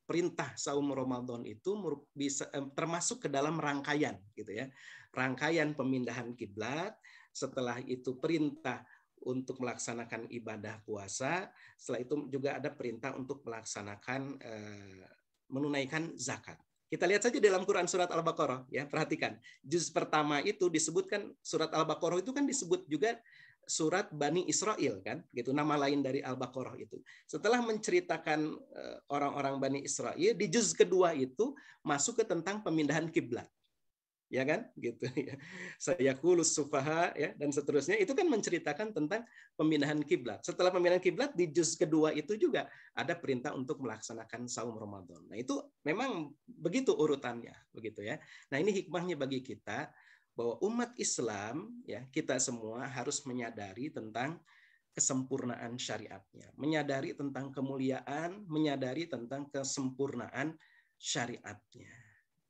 perintah saum Ramadan itu bisa termasuk ke dalam rangkaian gitu ya. Rangkaian pemindahan kiblat, setelah itu perintah untuk melaksanakan ibadah puasa, setelah itu juga ada perintah untuk melaksanakan menunaikan zakat. Kita lihat saja dalam Quran surat Al-Baqarah ya, perhatikan. Juz pertama itu disebutkan surat Al-Baqarah itu kan disebut juga surat Bani Israel kan, gitu nama lain dari Al-Baqarah itu. Setelah menceritakan orang-orang Bani Israel, di juz kedua itu masuk ke tentang pemindahan kiblat. Ya kan? Gitu ya. Sayaqulus sufaha ya dan seterusnya itu kan menceritakan tentang pemindahan kiblat. Setelah pemindahan kiblat di juz kedua itu juga ada perintah untuk melaksanakan saum Ramadan. Nah, itu memang begitu urutannya, begitu ya. Nah, ini hikmahnya bagi kita bahwa umat Islam ya, kita semua harus menyadari tentang kesempurnaan syariatnya, menyadari tentang kemuliaan, menyadari tentang kesempurnaan syariatnya.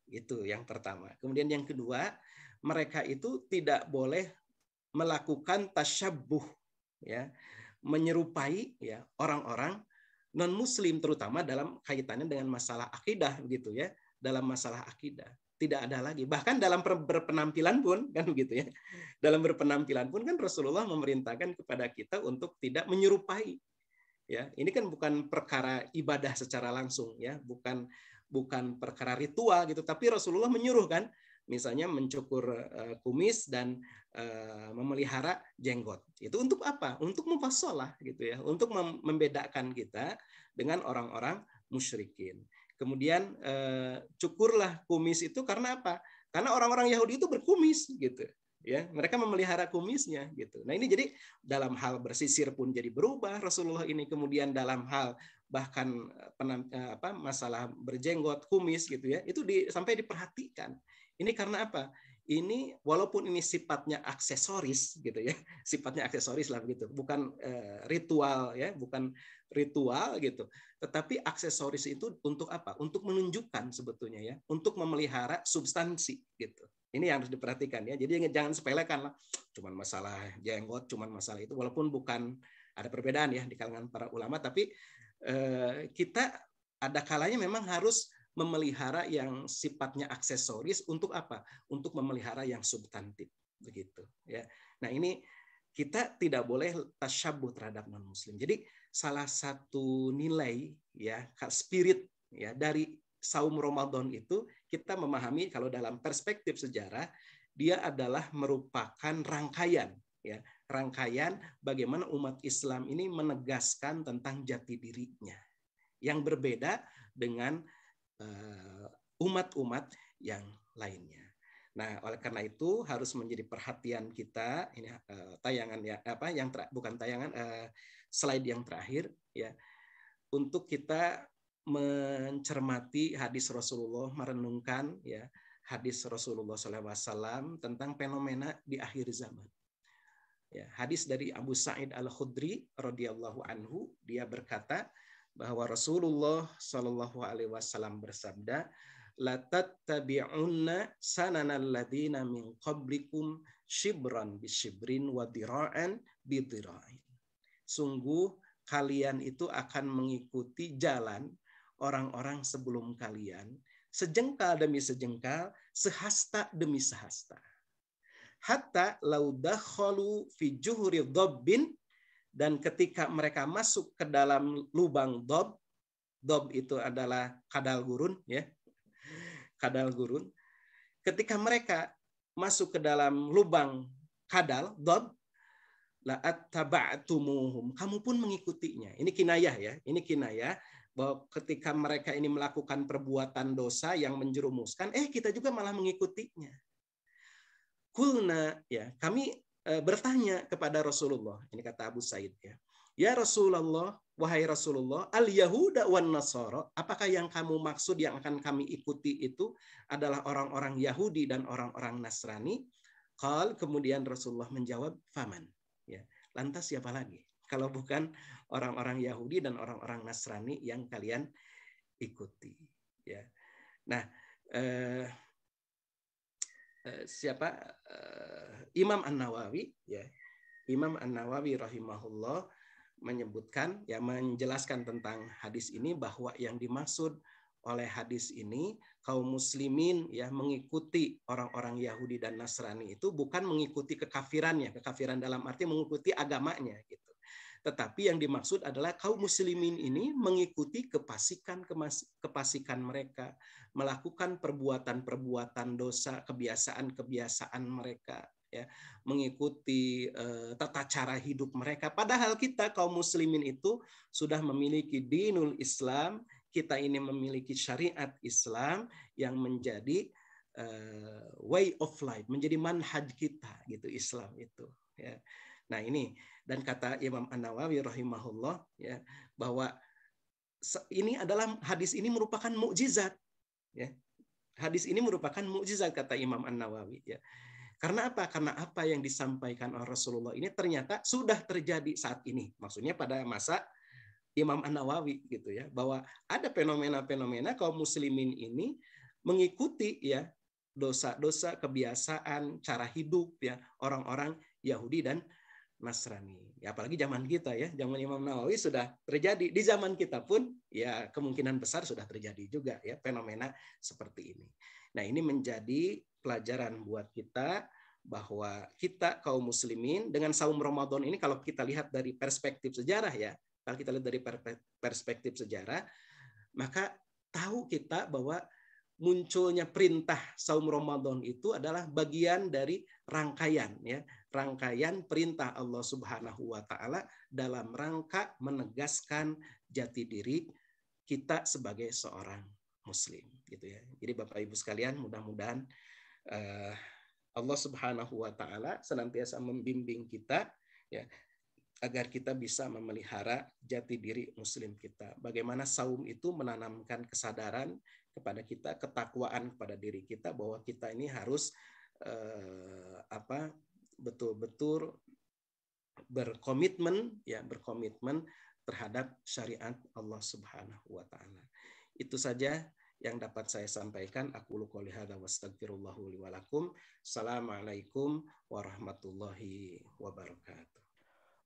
Itu yang pertama. Kemudian yang kedua, mereka itu tidak boleh melakukan tasyabbuh ya, menyerupai ya orang-orang non muslim terutama dalam kaitannya dengan masalah akidah begitu ya. Dalam masalah akidah tidak ada lagi. Bahkan dalam berpenampilan pun kan begitu ya. Dalam berpenampilan pun kan Rasulullah memerintahkan kepada kita untuk tidak menyerupai. Ya, ini kan bukan perkara ibadah secara langsung ya, bukan perkara ritual gitu, tapi Rasulullah menyuruh kan, misalnya mencukur kumis dan memelihara jenggot. Itu untuk apa? Untuk mufassalah gitu ya, untuk membedakan kita dengan orang-orang musyrikin. Kemudian cukurlah kumis itu karena apa? Karena orang-orang Yahudi itu berkumis gitu. Ya, mereka memelihara kumisnya gitu. Nah, ini jadi dalam hal bersisir pun jadi berubah Rasulullah ini, kemudian dalam hal bahkan masalah berjenggot, kumis gitu ya, itu sampai diperhatikan. Ini karena apa? Ini walaupun ini sifatnya aksesoris gitu ya, sifatnya aksesoris lah begitu, bukan ritual ya, bukan ritual gitu. Tetapi aksesoris itu untuk apa? Untuk menunjukkan sebetulnya ya, untuk memelihara substansi gitu. Ini yang harus diperhatikan ya. Jadi jangan sepelekan lah. Cuman masalah jenggot, cuman masalah itu. Walaupun bukan ada perbedaan ya di kalangan para ulama, tapi kita ada kalanya memang harus memelihara yang sifatnya aksesoris untuk apa? Untuk memelihara yang substantif begitu ya. Nah, ini kita tidak boleh tasyabbuh terhadap non muslim. Jadi salah satu nilai ya, spirit ya dari saum Ramadan itu kita memahami kalau dalam perspektif sejarah dia adalah merupakan rangkaian ya, rangkaian bagaimana umat Islam ini menegaskan tentang jati dirinya yang berbeda dengan umat-umat yang lainnya. Nah, oleh karena itu harus menjadi perhatian kita ini tayangan ya bukan tayangan slide yang terakhir ya, untuk kita mencermati hadis Rasulullah, merenungkan ya hadis Rasulullah SAW tentang fenomena di akhir zaman. Ya, hadis dari Abu Sa'id Al-Khudri radhiyallahu anhu, dia berkata bahwa Rasulullah Shallallahu alaihi wasallam bersabda, la tattabi'unna sananal ladzina min qablikum shibran bisyibrin wa dira'an bidira'in. Sungguh kalian itu akan mengikuti jalan orang-orang sebelum kalian, sejengkal demi sejengkal, sehasta demi sehasta. Hatta laudakhalu fi juhuri dhabbin, dan ketika mereka masuk ke dalam lubang dhab itu adalah kadal gurun, ya, kadal gurun. Ketika mereka masuk ke dalam lubang kadal dhab, la attaba'tumuhum, kamu pun mengikutinya. Ini kinayah, ya, ini kinayah bahwa ketika mereka ini melakukan perbuatan dosa yang menjerumuskan, kita juga malah mengikutinya. Kulna, ya, kami bertanya kepada Rasulullah, ini kata Abu Sa'id, ya, ya Rasulullah, wahai Rasulullah, al Yahuda wan Nasara, apakah yang kamu maksud yang akan kami ikuti itu adalah orang-orang Yahudi dan orang-orang Nasrani? Kemudian Rasulullah menjawab, faman, ya, lantas siapa lagi kalau bukan orang-orang Yahudi dan orang-orang Nasrani yang kalian ikuti, ya. Nah, Imam An-Nawawi, ya, Imam An-Nawawi rahimahullah menyebutkan, ya, menjelaskan tentang hadis ini bahwa yang dimaksud oleh hadis ini kaum muslimin, ya, mengikuti orang-orang Yahudi dan Nasrani itu bukan mengikuti kekafirannya, kekafiran dalam arti mengikuti agamanya gitu. Tetapi yang dimaksud adalah kaum muslimin ini mengikuti kefasikan mereka, melakukan perbuatan-perbuatan dosa, kebiasaan-kebiasaan mereka, ya, mengikuti tata cara hidup mereka. Padahal kita kaum muslimin itu sudah memiliki dinul Islam, kita ini memiliki syariat Islam yang menjadi way of life, menjadi manhaj kita gitu, Islam itu, ya. Nah, ini, dan kata Imam An-Nawawi rahimahullah, ya, bahwa ini adalah, hadis ini merupakan mukjizat, ya. Hadis ini merupakan mukjizat kata Imam An-Nawawi, ya. Karena apa? Karena apa yang disampaikan oleh Rasulullah ini ternyata sudah terjadi saat ini. Maksudnya pada masa Imam An-Nawawi gitu, ya, bahwa ada fenomena-fenomena kaum muslimin ini mengikuti, ya, dosa-dosa, kebiasaan, cara hidup, ya, orang-orang Yahudi dan Nasrani. Ya, apalagi zaman kita, ya, zaman Imam Nawawi sudah terjadi, di zaman kita pun, ya, kemungkinan besar sudah terjadi juga, ya, fenomena seperti ini. Nah, ini menjadi pelajaran buat kita bahwa kita kaum muslimin dengan saum Ramadan ini, kalau kita lihat dari perspektif sejarah, ya, kalau kita lihat dari perspektif sejarah, maka tahu kita bahwa munculnya perintah saum Ramadan itu adalah bagian dari rangkaian, ya, rangkaian perintah Allah Subhanahu wa taala dalam rangka menegaskan jati diri kita sebagai seorang muslim, gitu, ya. Jadi Bapak Ibu sekalian, mudah-mudahan Allah Subhanahu wa taala senantiasa membimbing kita, ya, agar kita bisa memelihara jati diri muslim kita. Bagaimana saum itu menanamkan kesadaran kepada kita, ketakwaan kepada diri kita bahwa kita ini harus betul-betul berkomitmen, ya, berkomitmen terhadap syariat Allah Subhanahu wa taala. Itu saja yang dapat saya sampaikan. Aku qouli hadza wa astaghfirullahu li wa lakum. Assalamualaikum warahmatullahi wabarakatuh.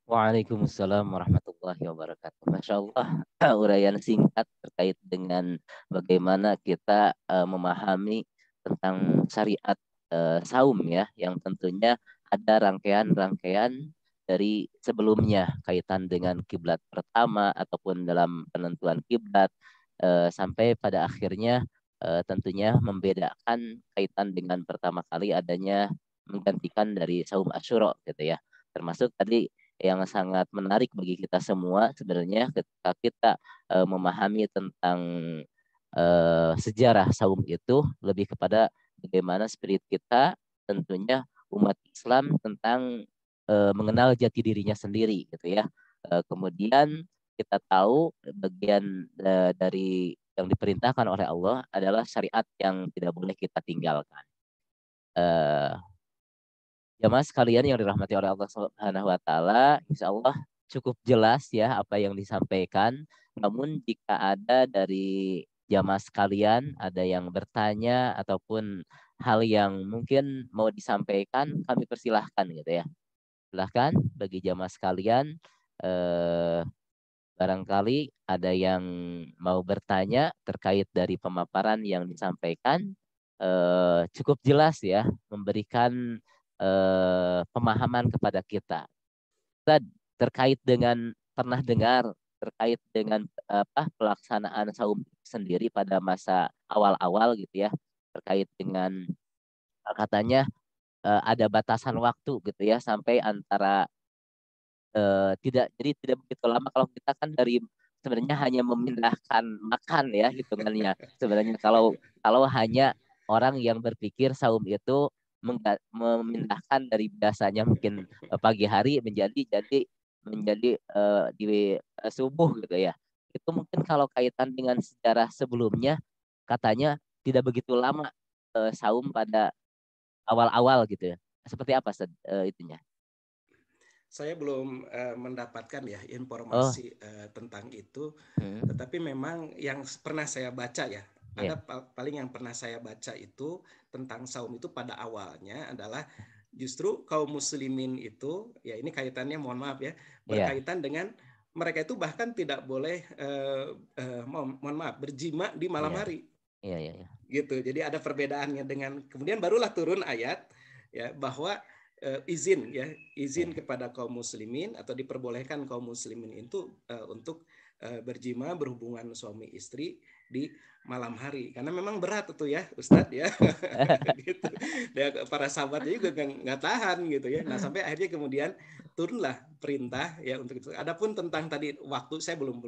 Waalaikumsalam warahmatullahi wabarakatuh. Masya Allah, uraian singkat terkait dengan bagaimana kita memahami tentang syariat saum, ya, yang tentunya ada rangkaian-rangkaian dari sebelumnya kaitan dengan kiblat pertama ataupun dalam penentuan kiblat sampai pada akhirnya tentunya membedakan kaitan dengan pertama kali adanya menggantikan dari saum Asyura, gitu, ya. Termasuk tadi yang sangat menarik bagi kita semua sebenarnya ketika kita memahami tentang sejarah saum itu lebih kepada bagaimana spirit kita, tentunya umat Islam, tentang mengenal jati dirinya sendiri, gitu, ya. Kemudian kita tahu bagian dari yang diperintahkan oleh Allah adalah syariat yang tidak boleh kita tinggalkan. Jamaah sekalian yang dirahmati oleh Allah Subhanahu wa taala, insya Allah cukup jelas ya apa yang disampaikan. Namun jika ada dari jamaah sekalian ada yang bertanya ataupun hal yang mungkin mau disampaikan, kami persilahkan gitu ya. Silahkan bagi jamaah sekalian, barangkali ada yang mau bertanya terkait dari pemaparan yang disampaikan, cukup jelas ya, memberikan pemahaman kepada kita. Kita terkait dengan pernah dengar terkait dengan pelaksanaan saum sendiri pada masa awal-awal gitu ya, terkait dengan katanya ada batasan waktu gitu ya, sampai antara tidak begitu lama. Kalau kita kan dari sebenarnya hanya memindahkan makan ya hitungannya. Sebenarnya kalau hanya orang yang berpikir saum itu memindahkan dari biasanya mungkin pagi hari menjadi di subuh gitu ya. Itu mungkin kalau kaitan dengan sejarah sebelumnya katanya tidak begitu lama saum pada awal-awal gitu ya. Seperti apa itunya? Saya belum mendapatkan ya informasi tentang itu, tetapi memang yang pernah saya baca ya, ada paling yang pernah saya baca itu tentang saum itu pada awalnya adalah justru kaum muslimin itu, ya ini kaitannya mohon maaf ya, berkaitan dengan mereka itu bahkan tidak boleh mohon maaf berjima di malam hari. Gitu. Jadi ada perbedaannya dengan kemudian barulah turun ayat ya bahwa izin kepada kaum muslimin atau diperbolehkan kaum muslimin itu untuk berjima berhubungan suami istri di malam hari, karena memang berat itu ya Ustadz ya. Gitu. Dan para sahabatnya juga nggak tahan gitu ya. Nah sampai akhirnya kemudian turunlah perintah ya untuk itu. Adapun tentang tadi waktu saya belum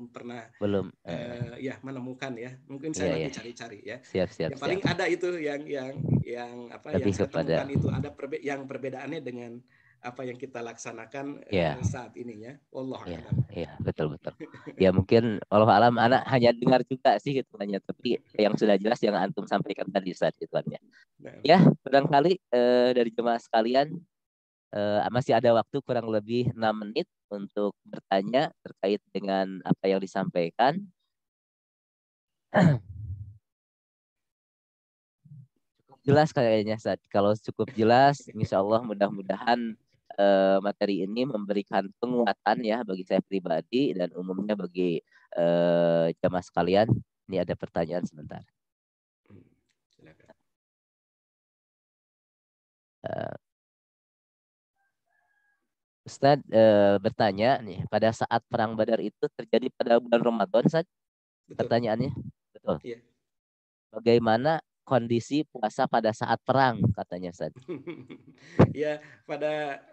pernah ya menemukan ya. Mungkin saya nanti cari-cari ya. Siap. Paling ada itu yang apa yang saya temukan itu ada yang perbedaannya dengan apa yang kita laksanakan saat ini ya. Allah a'lam. Iya, betul. Ya mungkin Allah alam anak hanya dengar juga sih hitungannya, tapi yang sudah jelas yang antum sampaikan tadi saat hitungannya. Ya, barangkali dari jemaah sekalian masih ada waktu kurang lebih 6 menit untuk bertanya terkait dengan apa yang disampaikan. Cukup jelas kayaknya Ustaz. Kalau cukup jelas, insya Allah mudah-mudahan materi ini memberikan penguatan ya bagi saya pribadi dan umumnya bagi jamaah sekalian. Ini ada pertanyaan sebentar. Ustaz bertanya nih, pada saat perang Badar itu terjadi pada bulan Ramadan, Ustaz? Pertanyaannya, betul. Iya. Bagaimana kondisi puasa pada saat perang, katanya Ustaz? Ya, pada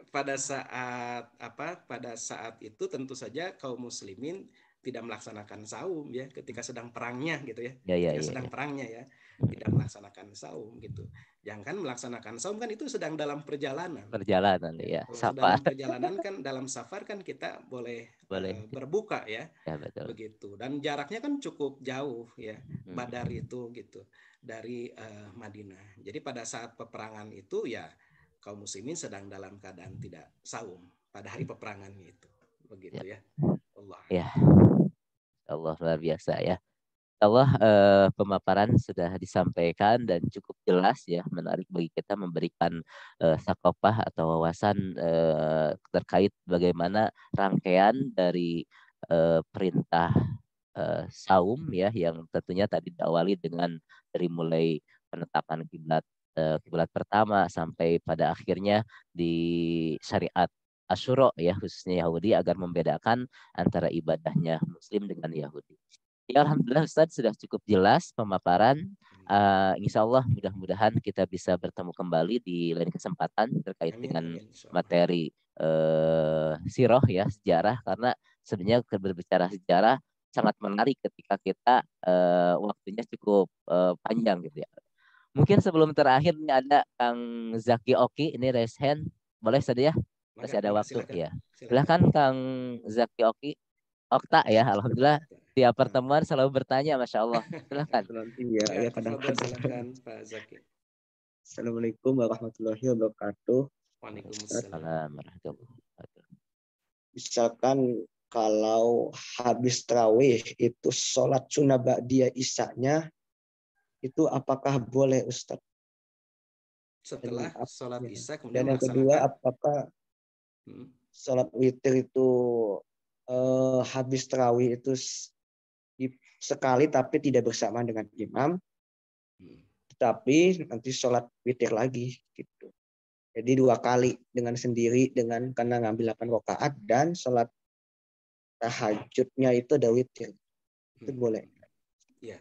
saat itu tentu saja kaum muslimin tidak melaksanakan saum ya ketika sedang perangnya gitu ya. Sedang perangnya ya, tidak melaksanakan saum gitu. Jangan melaksanakan saum kan itu sedang dalam perjalanan. Ya. Dalam perjalanan kan dalam safar kan kita boleh berbuka ya. Betul. Begitu. Dan jaraknya kan cukup jauh ya. Badar itu gitu dari Madinah. Jadi pada saat peperangan itu ya kaum muslimin sedang dalam keadaan tidak saum pada hari peperangannya itu. Begitu ya. Allah. Ya. Allah luar biasa ya. Allah pemaparan sudah disampaikan dan cukup jelas ya, menarik bagi kita memberikan sakopah atau wawasan terkait bagaimana rangkaian dari perintah saum ya, yang tentunya tadi diawali dengan dari mulai penetapan kiblat pertama sampai pada akhirnya di syariat Asyura ya, khususnya Yahudi, agar membedakan antara ibadahnya Muslim dengan Yahudi. Ya alhamdulillah Ustadz sudah cukup jelas pemaparan. Insya Allah mudah-mudahan kita bisa bertemu kembali di lain kesempatan terkait dengan materi sirah ya, sejarah, karena sebenarnya berbicara sejarah sangat menarik ketika kita waktunya cukup panjang gitu ya. Mungkin sebelum terakhir ini ada Kang Zaki Oki, ini raise hand, boleh saja ya? Masih ada waktu ya. Silakan Kang Zaki Oki. Okta ya, alhamdulillah Tiap pertemuan selalu bertanya, Masya Allah. Silakan. Iya, kadang-kadang. Silakan Pak Zaki. Assalamualaikum warahmatullahi wabarakatuh. Waalaikumsalam. Misalkan kalau habis tarawih itu sholat sunnah ba'diyah isya-nya itu apakah boleh Ustaz? Setelah sholat isya kemudian dan yang kedua apakah sholat witir itu habis tarawih itu sekali tapi tidak bersamaan dengan imam, tetapi nanti sholat witir lagi gitu. Jadi 2 kali dengan sendiri karena ngambil 8 rakaat dan sholat tahajudnya itu ada witir. Itu boleh. Ya.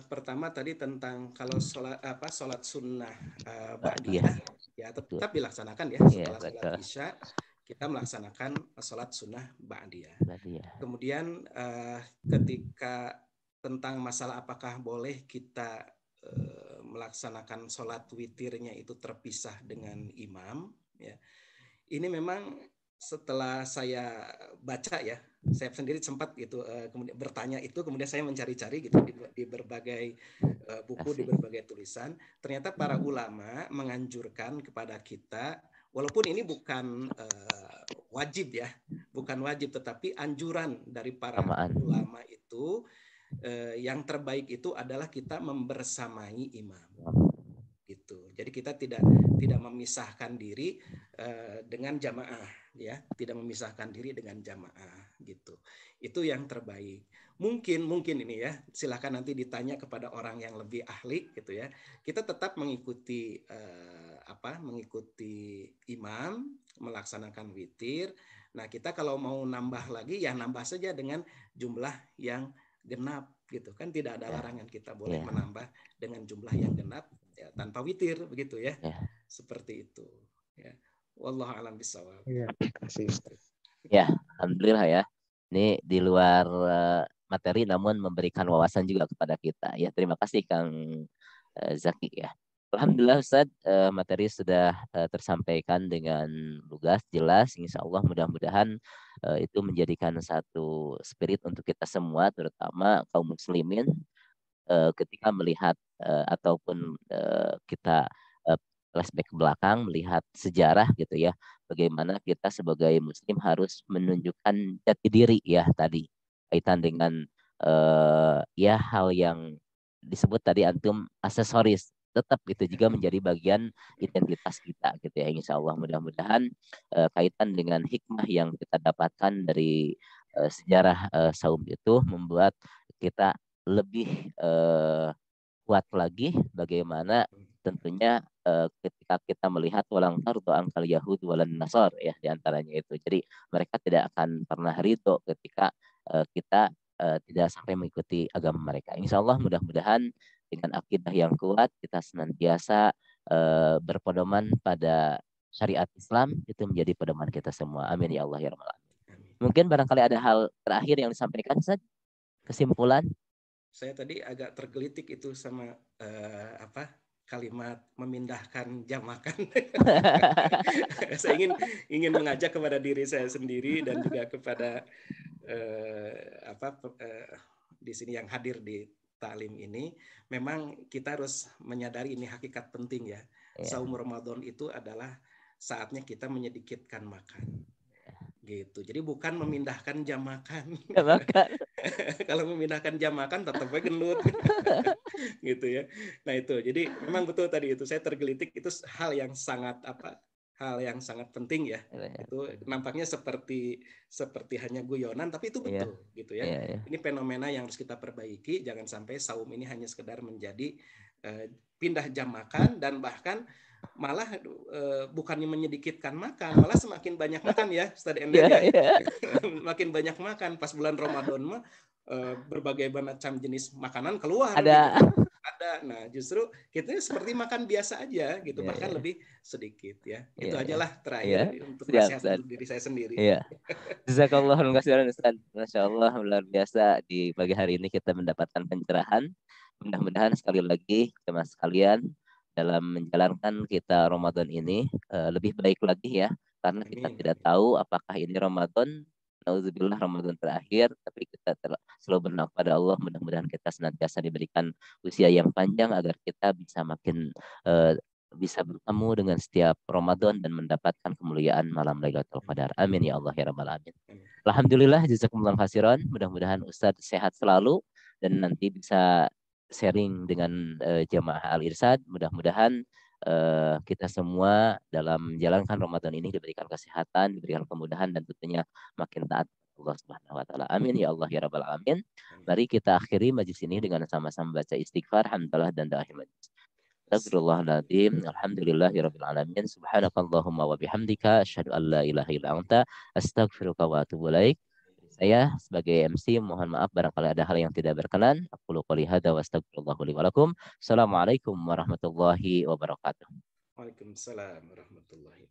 Pertama tadi tentang kalau sholat sunnah ba'diyah ya tetap dilaksanakan ya setelah sholat isya kita melaksanakan sholat sunnah ba'diyah. Kemudian ketika tentang masalah apakah boleh kita melaksanakan sholat witirnya itu terpisah dengan imam, ya. Ini memang setelah saya baca ya, saya sendiri sempat gitu kemudian bertanya itu, kemudian saya mencari-cari gitu di berbagai buku, di berbagai tulisan. Ternyata para ulama menganjurkan kepada kita, walaupun ini bukan wajib ya, bukan wajib, tetapi anjuran dari para ulama itu yang terbaik itu adalah kita membersamai imam gitu. Jadi kita tidak memisahkan diri dengan jamaah ya, tidak memisahkan diri dengan jamaah gitu. Itu yang terbaik. Mungkin ini ya, silakan nanti ditanya kepada orang yang lebih ahli gitu ya. Kita tetap mengikuti mengikuti imam, melaksanakan witir. Nah, kita kalau mau nambah lagi ya nambah saja dengan jumlah yang genap gitu kan, tidak ada larangan, kita boleh menambah dengan jumlah yang genap ya, tanpa witir begitu ya. Seperti itu ya. Wallahu a'lam bishawab. Ya, terima kasih. Ya, alhamdulillah ya. Ini di luar materi namun memberikan wawasan juga kepada kita. Ya, terima kasih Kang Zaki ya. Alhamdulillah Ustaz, materi sudah tersampaikan dengan lugas, jelas. Insya Allah mudah-mudahan itu menjadikan satu spirit untuk kita semua, terutama kaum muslimin, ketika melihat ataupun kita flashback ke belakang, melihat sejarah gitu ya, bagaimana kita sebagai muslim harus menunjukkan jati diri ya tadi, kaitan dengan ya hal yang disebut tadi antum aksesoris, tetap itu juga menjadi bagian identitas kita gitu ya. Insya Allah mudah-mudahan kaitan dengan hikmah yang kita dapatkan dari sejarah saum itu membuat kita lebih kuat lagi bagaimana tentunya ketika kita melihat walang tardu angkal Yahud walan Nasar ya, diantaranya itu. Jadi mereka tidak akan pernah ridho ketika kita tidak sampai mengikuti agama mereka. Insya Allah mudah-mudahan dengan akidah yang kuat kita senantiasa berpedoman pada syariat Islam, itu menjadi pedoman kita semua. Amin ya Allah ya rabbal alamin. Mungkin barangkali ada hal terakhir yang disampaikan, Ustaz, kesimpulan. Saya tadi agak tergelitik itu sama kalimat memindahkan jam makan. Saya ingin mengajak kepada diri saya sendiri dan juga kepada di sini yang hadir di taklim ini, memang kita harus menyadari ini hakikat penting ya. Saum Ramadan itu adalah saatnya kita menyedikitkan makan. Gitu. Jadi bukan memindahkan jam makan. Kalau memindahkan jam makan tetap gendut. Gitu ya. Nah itu. Jadi memang betul tadi itu saya tergelitik, itu hal yang sangat penting ya. Itu nampaknya seperti hanya guyonan, tapi itu betul gitu ya. Ini fenomena yang harus kita perbaiki, jangan sampai saum ini hanya sekedar menjadi pindah jam makan, dan bahkan malah bukannya menyedikitkan makan, malah semakin banyak makan ya, Ustaz Ender ya. Makin banyak makan pas bulan Ramadan mah berbagai macam jenis makanan keluar. Ada. Gitu. Ada. Nah, justru kita seperti makan biasa aja gitu, bahkan lebih sedikit ya. Itu ajalah terakhir untuk nasihat untuk diri saya sendiri. Iya. Jazakallah khairan Ustaz. Masya Allah, luar biasa di pagi hari ini kita mendapatkan pencerahan. Mudah-mudahan sekali lagi teman sekalian dalam menjalankan kita Ramadan ini lebih baik lagi ya, karena kita tidak tahu apakah ini Ramadan, nauzubillah Ramadan terakhir, tapi kita kita selalu berdoa kepada Allah, mudah-mudahan kita senantiasa diberikan usia yang panjang agar kita bisa makin bisa bertemu dengan setiap Ramadan dan mendapatkan kemuliaan malam Lailatul Qadar. Amin ya Allah ya rabbal alamin. Alhamdulillah, jazakumullah khairan. Mudah-mudahan Ustadz sehat selalu dan nanti bisa sharing dengan jamaah Al-Irsyad. Mudah-mudahan kita semua dalam menjalankan Ramadan ini diberikan kesehatan, diberikan kemudahan dan tentunya makin taat Allah Subhanahu wa taala. Amin ya Allah ya rabbal alamin. Mari kita akhiri majlis ini dengan sama-sama baca istighfar, hamdalah dan doa majlis. Astagfirullahaladzim. Alhamdulillahirabbil alamin. Subhanakallahumma wa bihamdika asyhadu an la ilaha illa anta astaghfiruka wa atubu ilaik. Saya sebagai MC mohon maaf barangkali ada hal yang tidak berkenan. Aku qouli hadza wa astaghfirullahu li wa lakum. Assalamualaikum warahmatullahi wabarakatuh. Waalaikumsalam warahmatullahi wabarakatuh.